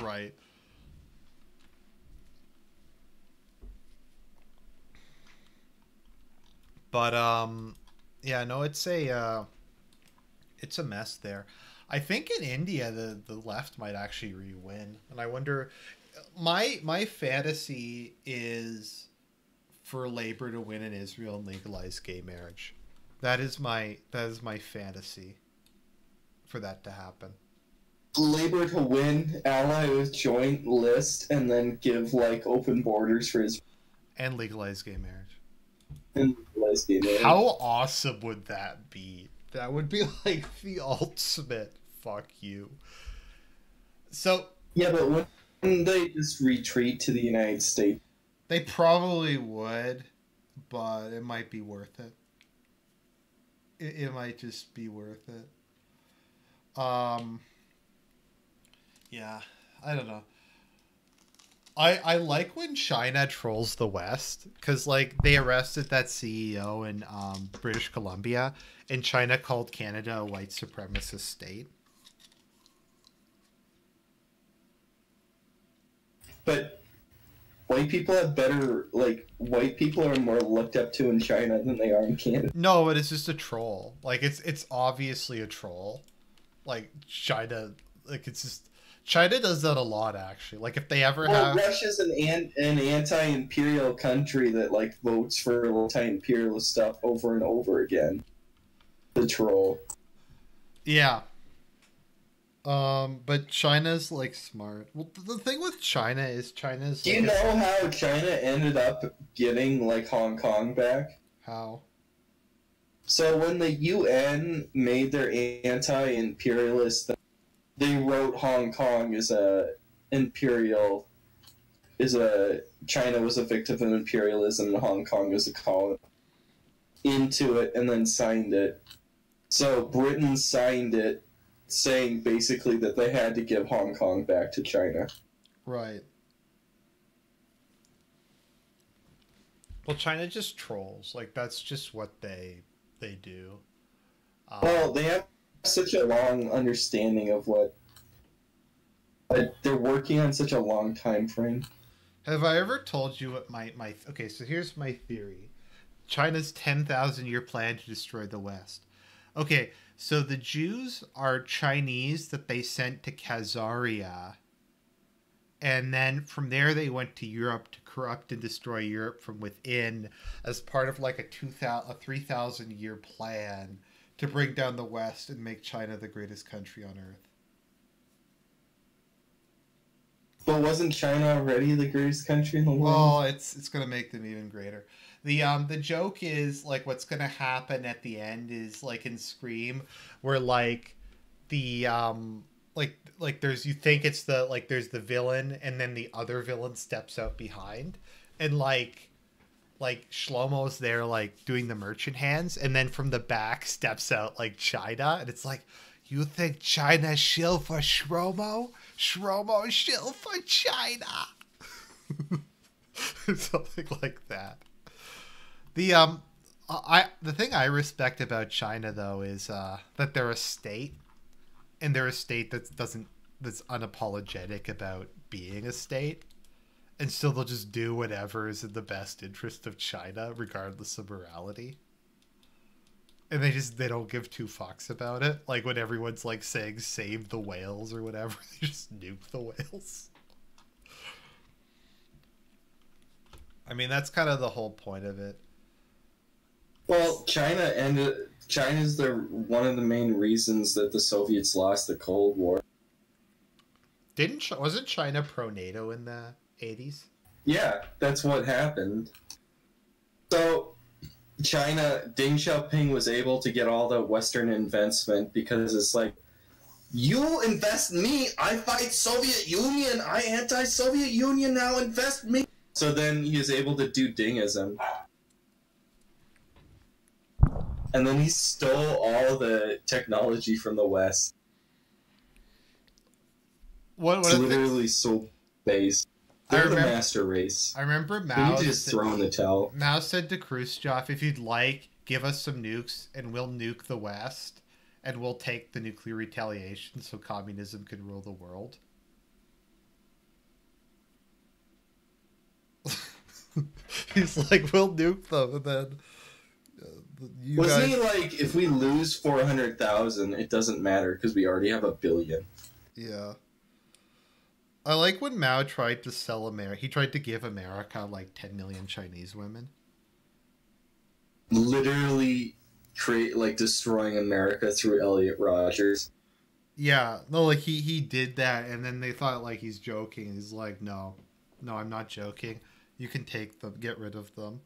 [SPEAKER 1] Right. But yeah, no, it's a mess there. I think in India the left might actually re-win, and I wonder. My fantasy is for Labor to win in Israel and legalize gay marriage. That is my fantasy for that to happen.
[SPEAKER 2] Labor to win, ally with joint list, and then give like open borders for Israel
[SPEAKER 1] And legalize gay marriage.
[SPEAKER 2] and legalize gay marriage.
[SPEAKER 1] How awesome would that be? That would be like the ultimate fuck you. So
[SPEAKER 2] Yeah, but wouldn't they just retreat to the United States?
[SPEAKER 1] they probably would, but it might be worth it. It might just be worth it. Yeah, I don't know. I like when China trolls the West because like they arrested that CEO in British Columbia, and China called Canada a white supremacist state.
[SPEAKER 2] But white people have better, like, white people are more looked up to in China than they are in Canada.
[SPEAKER 1] No, but it's just a troll. Like it's obviously a troll. Like China, like it's just China does that a lot actually. Like if they ever have
[SPEAKER 2] Russia's an anti-imperial country that like votes for anti-imperialist stuff over and over again. The troll.
[SPEAKER 1] Yeah. But China's like smart. Well, the thing with China is China's.
[SPEAKER 2] Do you know how China ended up getting like Hong Kong back?
[SPEAKER 1] How?
[SPEAKER 2] So when the UN made their anti-imperialist, they wrote Hong Kong as a imperial, China was a victim of imperialism and Hong Kong was a colony into it, and then signed it. So Britain signed it, saying basically that they had to give Hong Kong back to China.
[SPEAKER 1] Right. Well, China just trolls. Like, that's just what they do.
[SPEAKER 2] Well, they have such a long understanding of what they're working on such a long time frame.
[SPEAKER 1] Have I ever told you what okay, so here's my theory. China's 10,000 year plan to destroy the West. Okay, so the Jews are Chinese that they sent to Khazaria. And then from there they went to Europe to corrupt and destroy Europe from within as part of like a 3,000 year plan to bring down the West and make China the greatest country on earth.
[SPEAKER 2] But wasn't China already the greatest country in the world?
[SPEAKER 1] Well, it's going to make them even greater. The joke is like what's going to happen at the end is like in Scream where like the like there's, you think it's the, like there's the villain and then the other villain steps out behind and like Shlomo's there like doing the merchant hands and then from the back steps out like China and it's like, you think China shill for Shlomo? Shlomo shill for China. Something like that. The thing I respect about China though is that they're a state, and they're a state that's unapologetic about being a state, and still they'll just do whatever is in the best interest of China, regardless of morality. And they don't give two fucks about it. Like when everyone's like saying save the whales or whatever, they just nuke the whales. I mean, that's kind of the whole point of it.
[SPEAKER 2] Well, China's one of the main reasons that the Soviets lost the Cold War.
[SPEAKER 1] Wasn't China pro-NATO in the 80s?
[SPEAKER 2] Yeah, that's what happened. So China, Deng Xiaoping was able to get all the Western investment because it's like, you invest me, I fight Soviet Union, I anti-Soviet Union, now invest me. So then he is able to do Dingism. And then he stole all the technology from the West. It's literally so base. They're the master race.
[SPEAKER 1] I remember
[SPEAKER 2] We
[SPEAKER 1] Mao
[SPEAKER 2] need to just throw in the towel.
[SPEAKER 1] Mao said to Khrushchev, if you'd like, give us some nukes and we'll nuke the West and we'll take the nuclear retaliation so communism can rule the world. He's like, we'll nuke them and then...
[SPEAKER 2] Wasn't he like, if we lose 400,000, it doesn't matter because we already have 1 billion?
[SPEAKER 1] Yeah. I like when Mao tried to sell America. He tried to give America like 10 million Chinese women.
[SPEAKER 2] Literally destroying America through Elliot Rogers.
[SPEAKER 1] Yeah. No, like he did that and then they thought like he's joking. He's like, no, I'm not joking. You can take them. Get rid of them.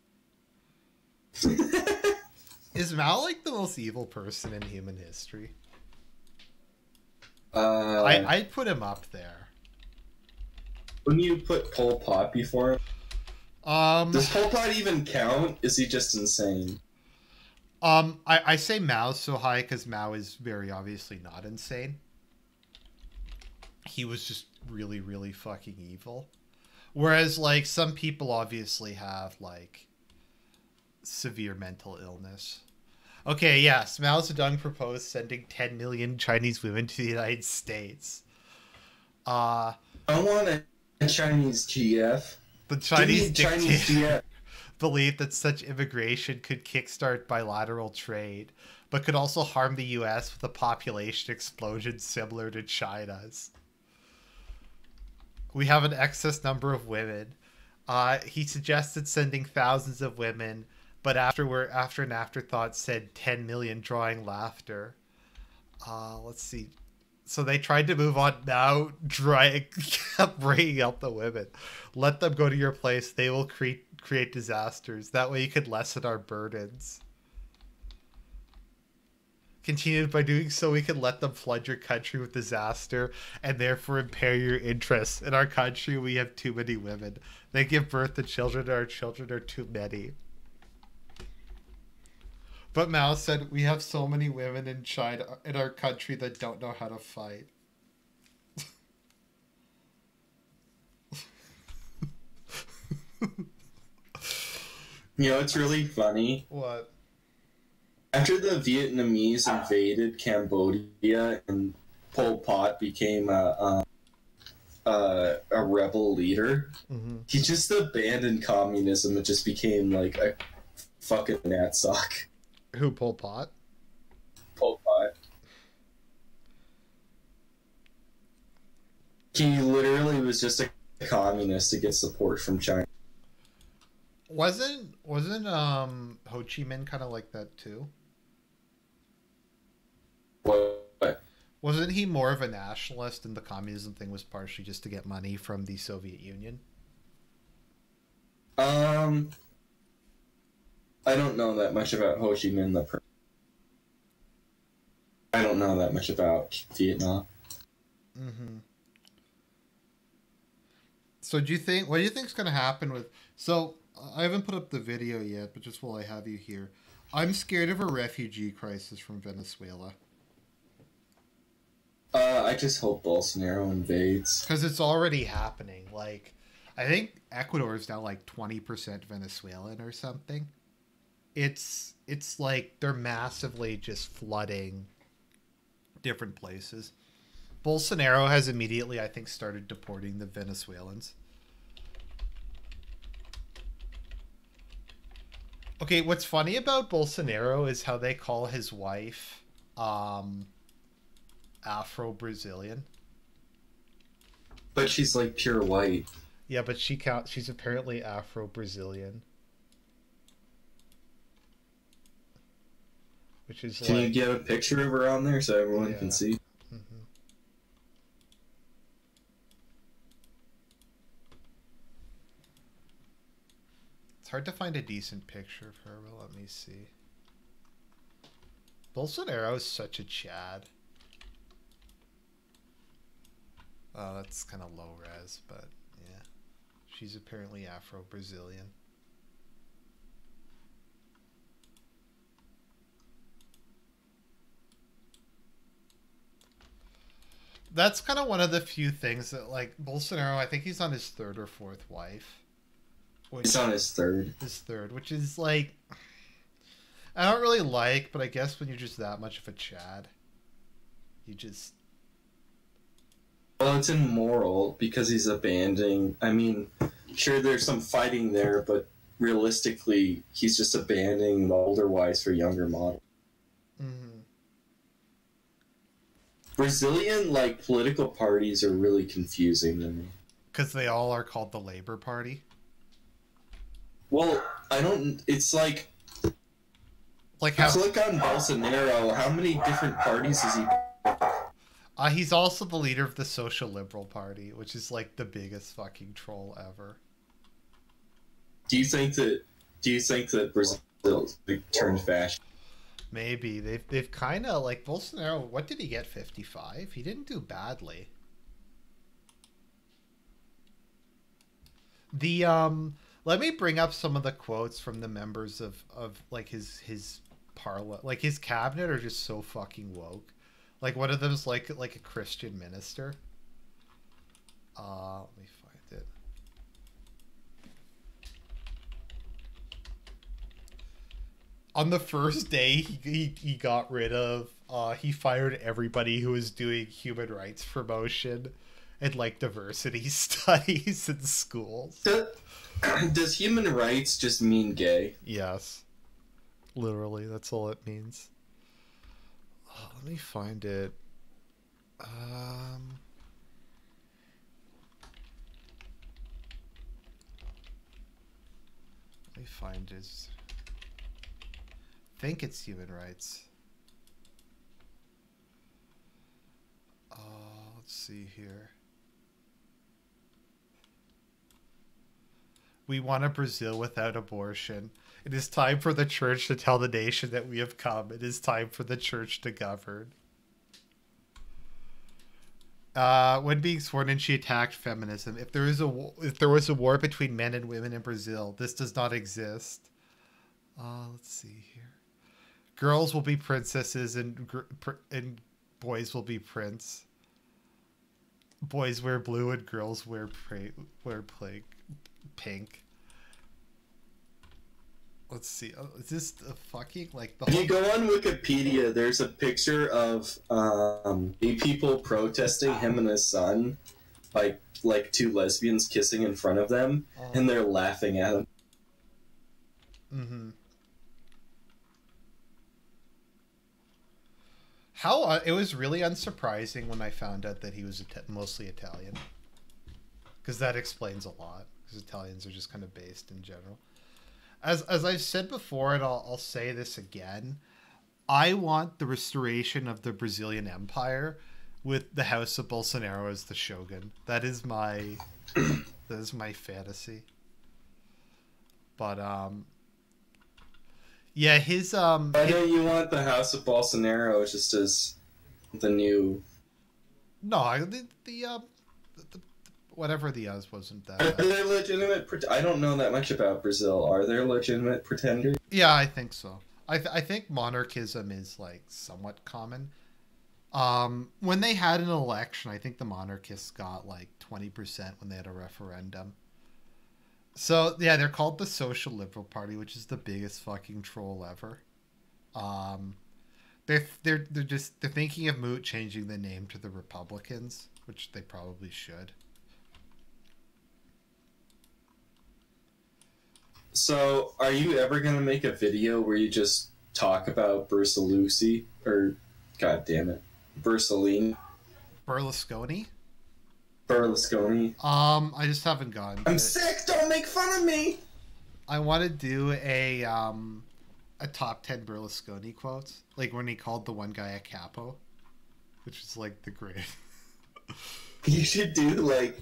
[SPEAKER 1] Is Mao like the most evil person in human history? I'd put him up there.
[SPEAKER 2] Wouldn't you put Pol Pot before him? Does Pol Pot even count? Is he just insane?
[SPEAKER 1] I say Mao's so high because Mao is very obviously not insane. He was just really, really fucking evil. Whereas, like, some people obviously have, like, severe mental illness. Okay, yes, Mao Zedong proposed sending 10 million Chinese women to the United States.
[SPEAKER 2] I want a Chinese GF.
[SPEAKER 1] The Chinese dictator believed that such immigration could kickstart bilateral trade, but could also harm the U.S. with a population explosion similar to China's. We have an excess number of women. He suggested sending thousands of women, but after an afterthought said 10 million, drawing laughter. Let's see. So they tried to move on now, kept bringing up the women. Let them go to your place. They will create disasters. That way you could lessen our burdens. Continued by doing so, we can let them flood your country with disaster and therefore impair your interests. In our country, we have too many women. They give birth to children, and our children are too many. But Mao said, we have so many women in China, in our country, that don't know how to fight.
[SPEAKER 2] You know, it's really funny.
[SPEAKER 1] What?
[SPEAKER 2] After the Vietnamese invaded Cambodia and Pol Pot became a rebel leader, he just abandoned communism and just became like a fucking natsock.
[SPEAKER 1] Who, Pol Pot?
[SPEAKER 2] Pol Pot. He literally was just a communist to get support from China.
[SPEAKER 1] Wasn't Ho Chi Minh kind of like that too?
[SPEAKER 2] What?
[SPEAKER 1] Wasn't he more of a nationalist, and the communism thing was partially just to get money from the Soviet Union?
[SPEAKER 2] I don't know that much about Ho Chi Minh. I don't know that much about Vietnam.
[SPEAKER 1] Mm-hmm. So what do you think's going to happen with... So, I haven't put up the video yet, but just while I have you here, I'm scared of a refugee crisis from Venezuela.
[SPEAKER 2] I just hope Bolsonaro invades.
[SPEAKER 1] Because it's already happening. Like, I think Ecuador is now like 20% Venezuelan or something. It's like they're massively just flooding different places. Bolsonaro has immediately, I think, started deporting the Venezuelans. Okay, what's funny about Bolsonaro is how they call his wife Afro-Brazilian.
[SPEAKER 2] But she's like pure white.
[SPEAKER 1] Yeah, but she's apparently Afro-Brazilian. Which is
[SPEAKER 2] Can you get a picture of her on there so everyone can see?
[SPEAKER 1] Mm-hmm. It's hard to find a decent picture of her, but let me see. Bolsonaro is such a Chad. Oh, that's kind of low res, but yeah. She's apparently Afro-Brazilian. That's kind of one of the few things that, like, Bolsonaro, I think he's on his third or fourth wife.
[SPEAKER 2] He's on his third.
[SPEAKER 1] His third, which is, like, I don't really like, but I guess when you're just that much of a Chad, you just...
[SPEAKER 2] Well, it's immoral because he's abandoning... I mean, sure, there's some fighting there, but realistically, he's just abandoning the older wives for younger models.
[SPEAKER 1] Mm-hmm.
[SPEAKER 2] Brazilian, like, political parties are really confusing to me.
[SPEAKER 1] Because they all are called the Labor Party?
[SPEAKER 2] Well, I don't... It's like...
[SPEAKER 1] Like how...
[SPEAKER 2] Click on Bolsonaro, how many different parties is he...
[SPEAKER 1] he's also the leader of the Social Liberal Party, which is, like, the biggest fucking troll ever.
[SPEAKER 2] Do you think that Brazil turned fascist?
[SPEAKER 1] Maybe. They've kind of, like, Bolsonaro, what did he get, 55? He didn't do badly. The, let me bring up some of the quotes from the members of like, his parliament. Like, his cabinet are just so fucking woke. Like, one of them is, like a Christian minister. Let me find it. On the first day, he got rid of, he fired everybody who was doing human rights promotion and, like, diversity studies in schools.
[SPEAKER 2] Does human rights just mean gay?
[SPEAKER 1] Yes. Literally, that's all it means. Oh, let me find it. Let me find his... I think it's human rights. Let's see here. We want a Brazil without abortion. It is time for the church to tell the nation that we have come. It is time for the church to govern. When being sworn in, she attacked feminism. If there was a war between men and women in Brazil, this does not exist. Let's see here. Girls will be princesses and boys will be prince. Boys wear blue and girls wear pink. Let's see. Is this a fucking like the?
[SPEAKER 2] If you go on Wikipedia, there's a picture of people protesting him and his son, like two lesbians kissing in front of them, and they're laughing at him.
[SPEAKER 1] Mm-hmm. How it was really unsurprising when I found out that he was mostly Italian, because that explains a lot. Because Italians are just kind of based in general. As I've said before, and I'll say this again, I want the restoration of the Brazilian Empire with the House of Bolsonaro as the shogun. That is my fantasy. But yeah, his
[SPEAKER 2] Why don't you want the House of Bolsonaro just as the new?
[SPEAKER 1] No, the whatever the Oz wasn't that.
[SPEAKER 2] Are there legitimate? I don't know that much about Brazil. Are there legitimate pretenders?
[SPEAKER 1] Yeah, I think so. I think monarchism is like somewhat common. When they had an election, I think the monarchists got like 20% when they had a referendum. So yeah, they're called the Social Liberal Party, which is the biggest fucking troll ever. They're thinking of changing the name to the Republicans, which they probably should.
[SPEAKER 2] So, are you ever gonna make a video where you just talk about Berlusconi or, god damn it, Berlusconi? Berlusconi.
[SPEAKER 1] I just haven't gone.
[SPEAKER 2] I'm sick. Don't make fun of me.
[SPEAKER 1] I want to do a top 10 Berlusconi quotes, like when he called the one guy a capo, which is like the greatest.
[SPEAKER 2] You should do like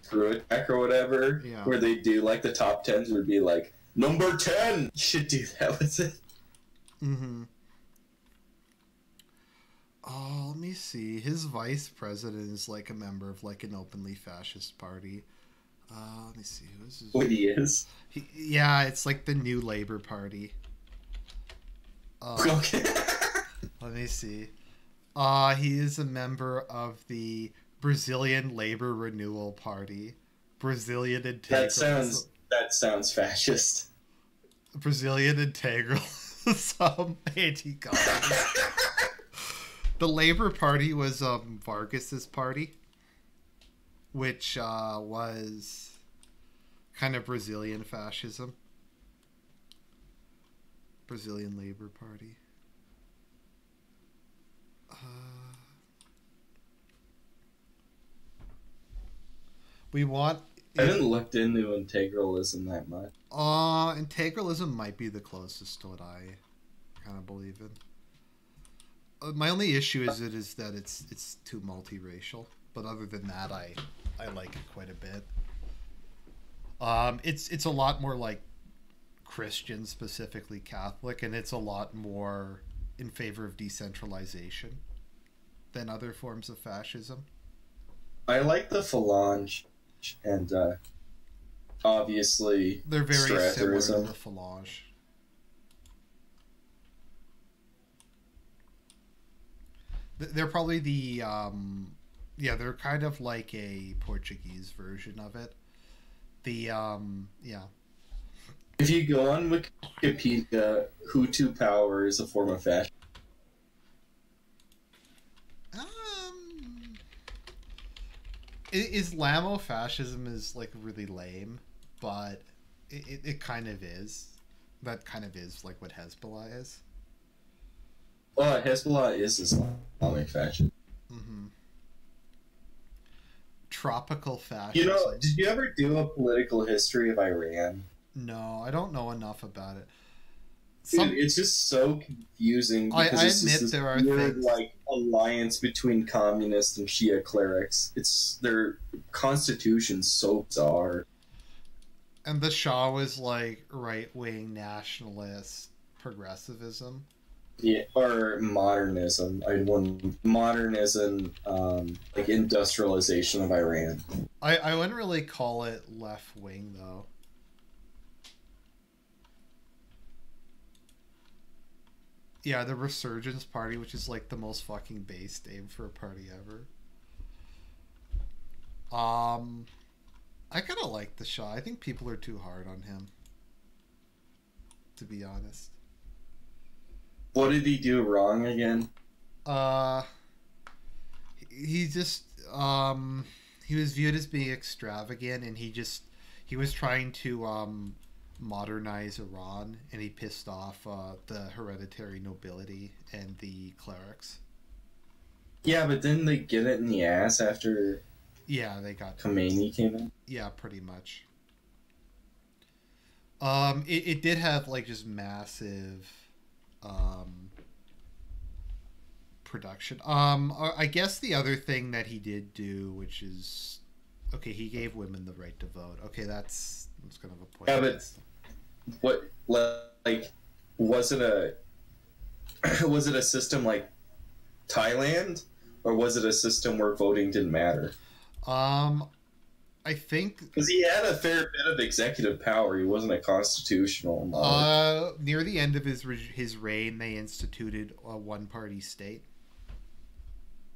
[SPEAKER 2] Screw It Back or whatever,
[SPEAKER 1] yeah,
[SPEAKER 2] where they do like the top 10s would be like number 10. You should do that with it.
[SPEAKER 1] Mm-hmm. Oh, let me see. His vice president is like a member of like an openly fascist party. Let me see. Who is his...
[SPEAKER 2] What he is?
[SPEAKER 1] Yeah, it's like the New Labour Party.
[SPEAKER 2] Okay.
[SPEAKER 1] Let me see. He is a member of the Brazilian Labor Renewal Party. Brazilian Integral.
[SPEAKER 2] That sounds fascist.
[SPEAKER 1] Brazilian Integral. Some anti-communist. The Labour Party was Vargas's party, which was kind of Brazilian fascism. Brazilian Labour Party. We want...
[SPEAKER 2] I haven't looked into integralism that much.
[SPEAKER 1] Integralism might be the closest to what I kind of believe in. My only issue is that it's too multiracial, but other than that, I like it quite a bit. It's a lot more like Christian, specifically Catholic, and it's a lot more in favor of decentralization than other forms of fascism.
[SPEAKER 2] I like the Falange, and obviously
[SPEAKER 1] they're very similar to the Falange. They're probably the they're kind of like a Portuguese version of it.
[SPEAKER 2] If you go on Wikipedia, Hutu power is a form of fascism.
[SPEAKER 1] Islamofascism is like really lame, but it kind of is. That kind of is like what Hezbollah is.
[SPEAKER 2] Well, Hezbollah is Islamic fascism.
[SPEAKER 1] Mm-hmm. Tropical fascism.
[SPEAKER 2] You know, did you ever do a political history of Iran?
[SPEAKER 1] No, I don't know enough about it.
[SPEAKER 2] Dude, it's just so confusing because
[SPEAKER 1] I
[SPEAKER 2] it's
[SPEAKER 1] admit
[SPEAKER 2] this
[SPEAKER 1] there are
[SPEAKER 2] weird,
[SPEAKER 1] things
[SPEAKER 2] like alliance between communists and Shia clerics. It's their constitution's so bizarre.
[SPEAKER 1] And the Shah was like right wing nationalist progressivism.
[SPEAKER 2] Yeah, or modernism. I want modernism, like industrialization of Iran.
[SPEAKER 1] I wouldn't really call it left wing though. Yeah, the Resurgence Party, which is like the most fucking base name for a party ever. I kind of like the Shah. I think people are too hard on him, to be honest.
[SPEAKER 2] What did he do wrong again?
[SPEAKER 1] Uh, he just he was viewed as being extravagant, and he was trying to modernize Iran, and he pissed off the hereditary nobility and the clerics.
[SPEAKER 2] Yeah, but didn't they get it in the ass after
[SPEAKER 1] Yeah, they got
[SPEAKER 2] Khomeini came in?
[SPEAKER 1] Yeah, pretty much. It did have like just massive production. I guess the other thing that he did do, which is okay, he gave women the right to vote. Okay, that's kind of a point.
[SPEAKER 2] Yeah, but what, like, was it a was it a system like Thailand, or was it a system where voting didn't matter?
[SPEAKER 1] I think
[SPEAKER 2] Because he had a fair bit of executive power. He wasn't a constitutional monarch.
[SPEAKER 1] near the end of his reign, they instituted a one-party state.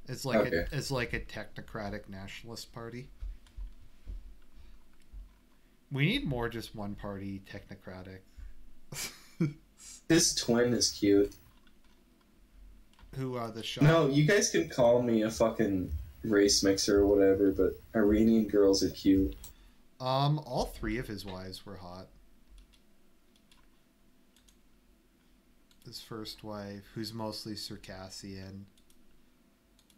[SPEAKER 1] It's like
[SPEAKER 2] Okay.
[SPEAKER 1] it's like a technocratic nationalist party. We need more just one-party technocratic.
[SPEAKER 2] His twin is cute.
[SPEAKER 1] Who the Shah?
[SPEAKER 2] No, you guys can call me a fucking race mixer or whatever, but Iranian girls are cute.
[SPEAKER 1] All three of his wives were hot. His first wife, who's mostly Circassian.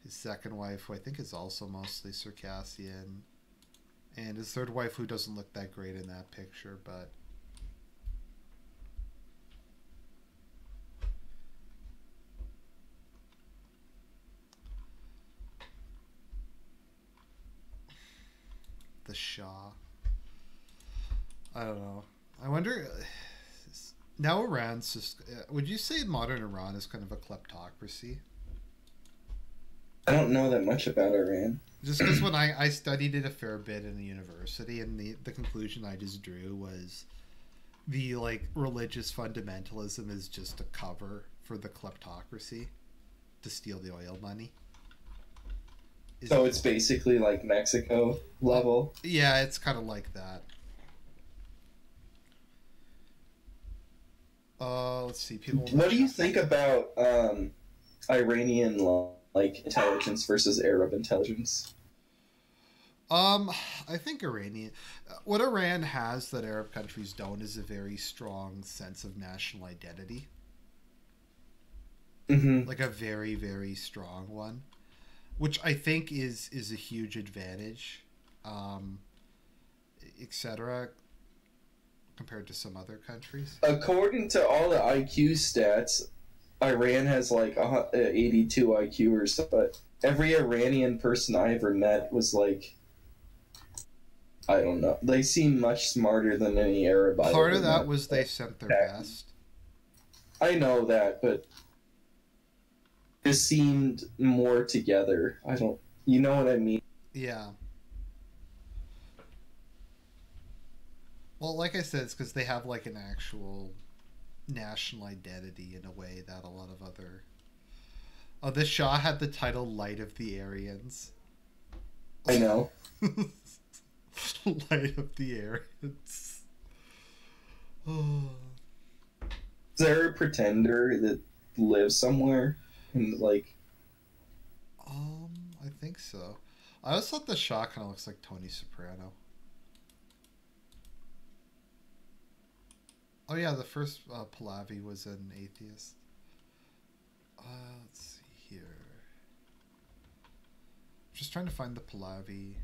[SPEAKER 1] His second wife, who I think is also mostly Circassian. And his third wife, who doesn't look that great in that picture, but... The Shah. I don't know. I wonder... Now Iran's just... Would you say modern Iran is kind of a kleptocracy?
[SPEAKER 2] I don't know that much about Iran.
[SPEAKER 1] Just because when I studied it a fair bit in the university, and the conclusion I just drew was the like religious fundamentalism is just a cover for the kleptocracy to steal the oil money.
[SPEAKER 2] So it's basically like Mexico level.
[SPEAKER 1] Yeah, it's kind of like that. Let's see. People.
[SPEAKER 2] What do you think about Iranian like intelligence versus Arab intelligence?
[SPEAKER 1] I think what Iran has that Arab countries don't is a very strong sense of national identity.
[SPEAKER 2] Mm-hmm.
[SPEAKER 1] Like a very, very strong one, which I think is a huge advantage, etc. compared to some other countries.
[SPEAKER 2] According to all the IQ stats, Iran has like 82 IQ or so, but every Iranian person I ever met was like, I don't know. They seem much smarter than any Arab.
[SPEAKER 1] Part of that was they sent their best.
[SPEAKER 2] I know that, but it seemed more together. I don't... You know what I mean?
[SPEAKER 1] Yeah. Well, like I said, it's because they have like an actual national identity in a way that a lot of other... Oh, the Shah had the title Light of the Aryans.
[SPEAKER 2] I know.
[SPEAKER 1] Light of the Aryans. Oh.
[SPEAKER 2] Is there a pretender that lives somewhere? And like...
[SPEAKER 1] I think so. I always thought the Shah kind of looks like Tony Soprano. Oh yeah, the first Pahlavi was an atheist. Let's see here. I'm just trying to find the Pahlavi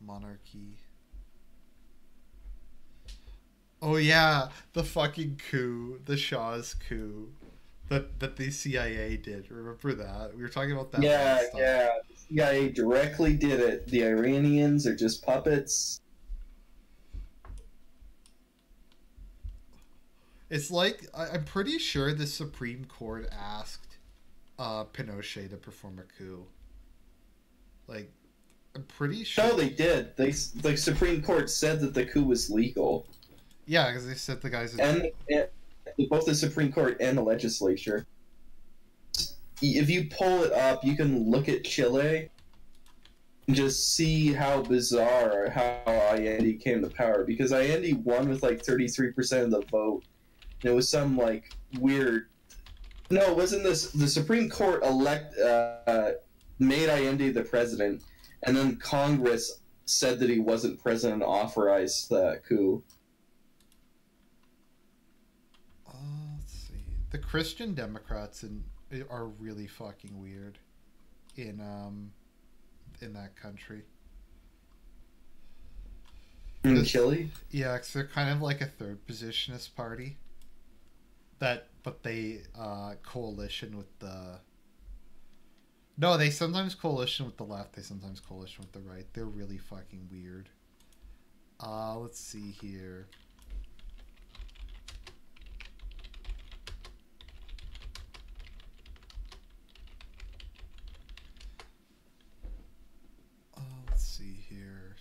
[SPEAKER 1] monarchy. Oh yeah, the fucking coup, the Shah's coup that the CIA did. Remember that? We were talking about that.
[SPEAKER 2] Yeah, yeah. The CIA directly did it. The Iranians are just puppets.
[SPEAKER 1] It's like I'm pretty sure the Supreme Court asked Pinochet to perform a coup. Like, I'm pretty sure.
[SPEAKER 2] No, they did. The Supreme Court said that the coup was legal,
[SPEAKER 1] Yeah, because they said the guys.
[SPEAKER 2] and both the Supreme Court and the legislature. If you pull it up, you can look at Chile and just see how bizarre how Allende came to power. Because Allende won with like 33% of the vote. And it was some like weird. No, wasn't this the Supreme Court made Allende the president, and then Congress said that he wasn't president and authorized the coup.
[SPEAKER 1] Let's see. The Christian Democrats are really fucking weird in that country.
[SPEAKER 2] In Chile?
[SPEAKER 1] Yeah, because they're kind of like a third positionist party. But they coalition with the. No, they sometimes coalition with the left. They sometimes coalition with the right. They're really fucking weird. Let's see here. Let's see here.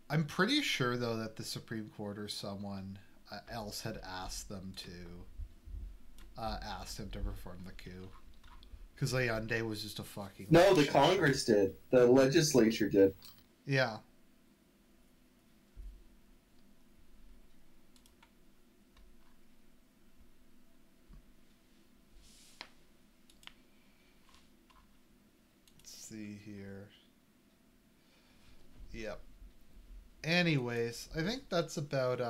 [SPEAKER 1] I'm pretty sure, though, that the Supreme Court or someone else had asked them to asked him to perform the coup, because Allende was just a fucking.
[SPEAKER 2] No, the Congress did. The legislature did.
[SPEAKER 1] Yeah. Let's see here. Yep. Anyways, I think that's about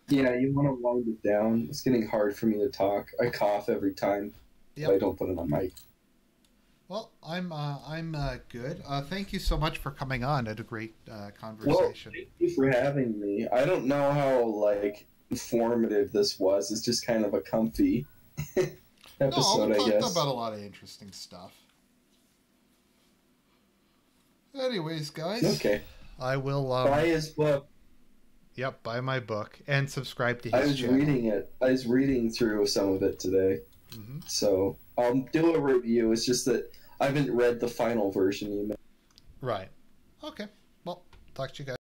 [SPEAKER 2] Yeah, you want to wind it down. It's getting hard for me to talk. I cough every time.
[SPEAKER 1] Yep.
[SPEAKER 2] I don't put it on mic.
[SPEAKER 1] Well, I'm good. Thank you so much for coming on. I had a great conversation.
[SPEAKER 2] Well, thank you for having me. I don't know how like informative this was. It's just kind of a comfy episode,
[SPEAKER 1] we
[SPEAKER 2] I guess.
[SPEAKER 1] talked about a lot of interesting stuff. Anyways, guys.
[SPEAKER 2] Okay.
[SPEAKER 1] I will
[SPEAKER 2] buy his book.
[SPEAKER 1] Yep, buy my book and subscribe to his channel.
[SPEAKER 2] Reading it. I was reading through some of it today.
[SPEAKER 1] Mm-hmm.
[SPEAKER 2] So I'll do a review. It's just that I haven't read the final version yet.
[SPEAKER 1] Right. Okay. Well, talk to you guys.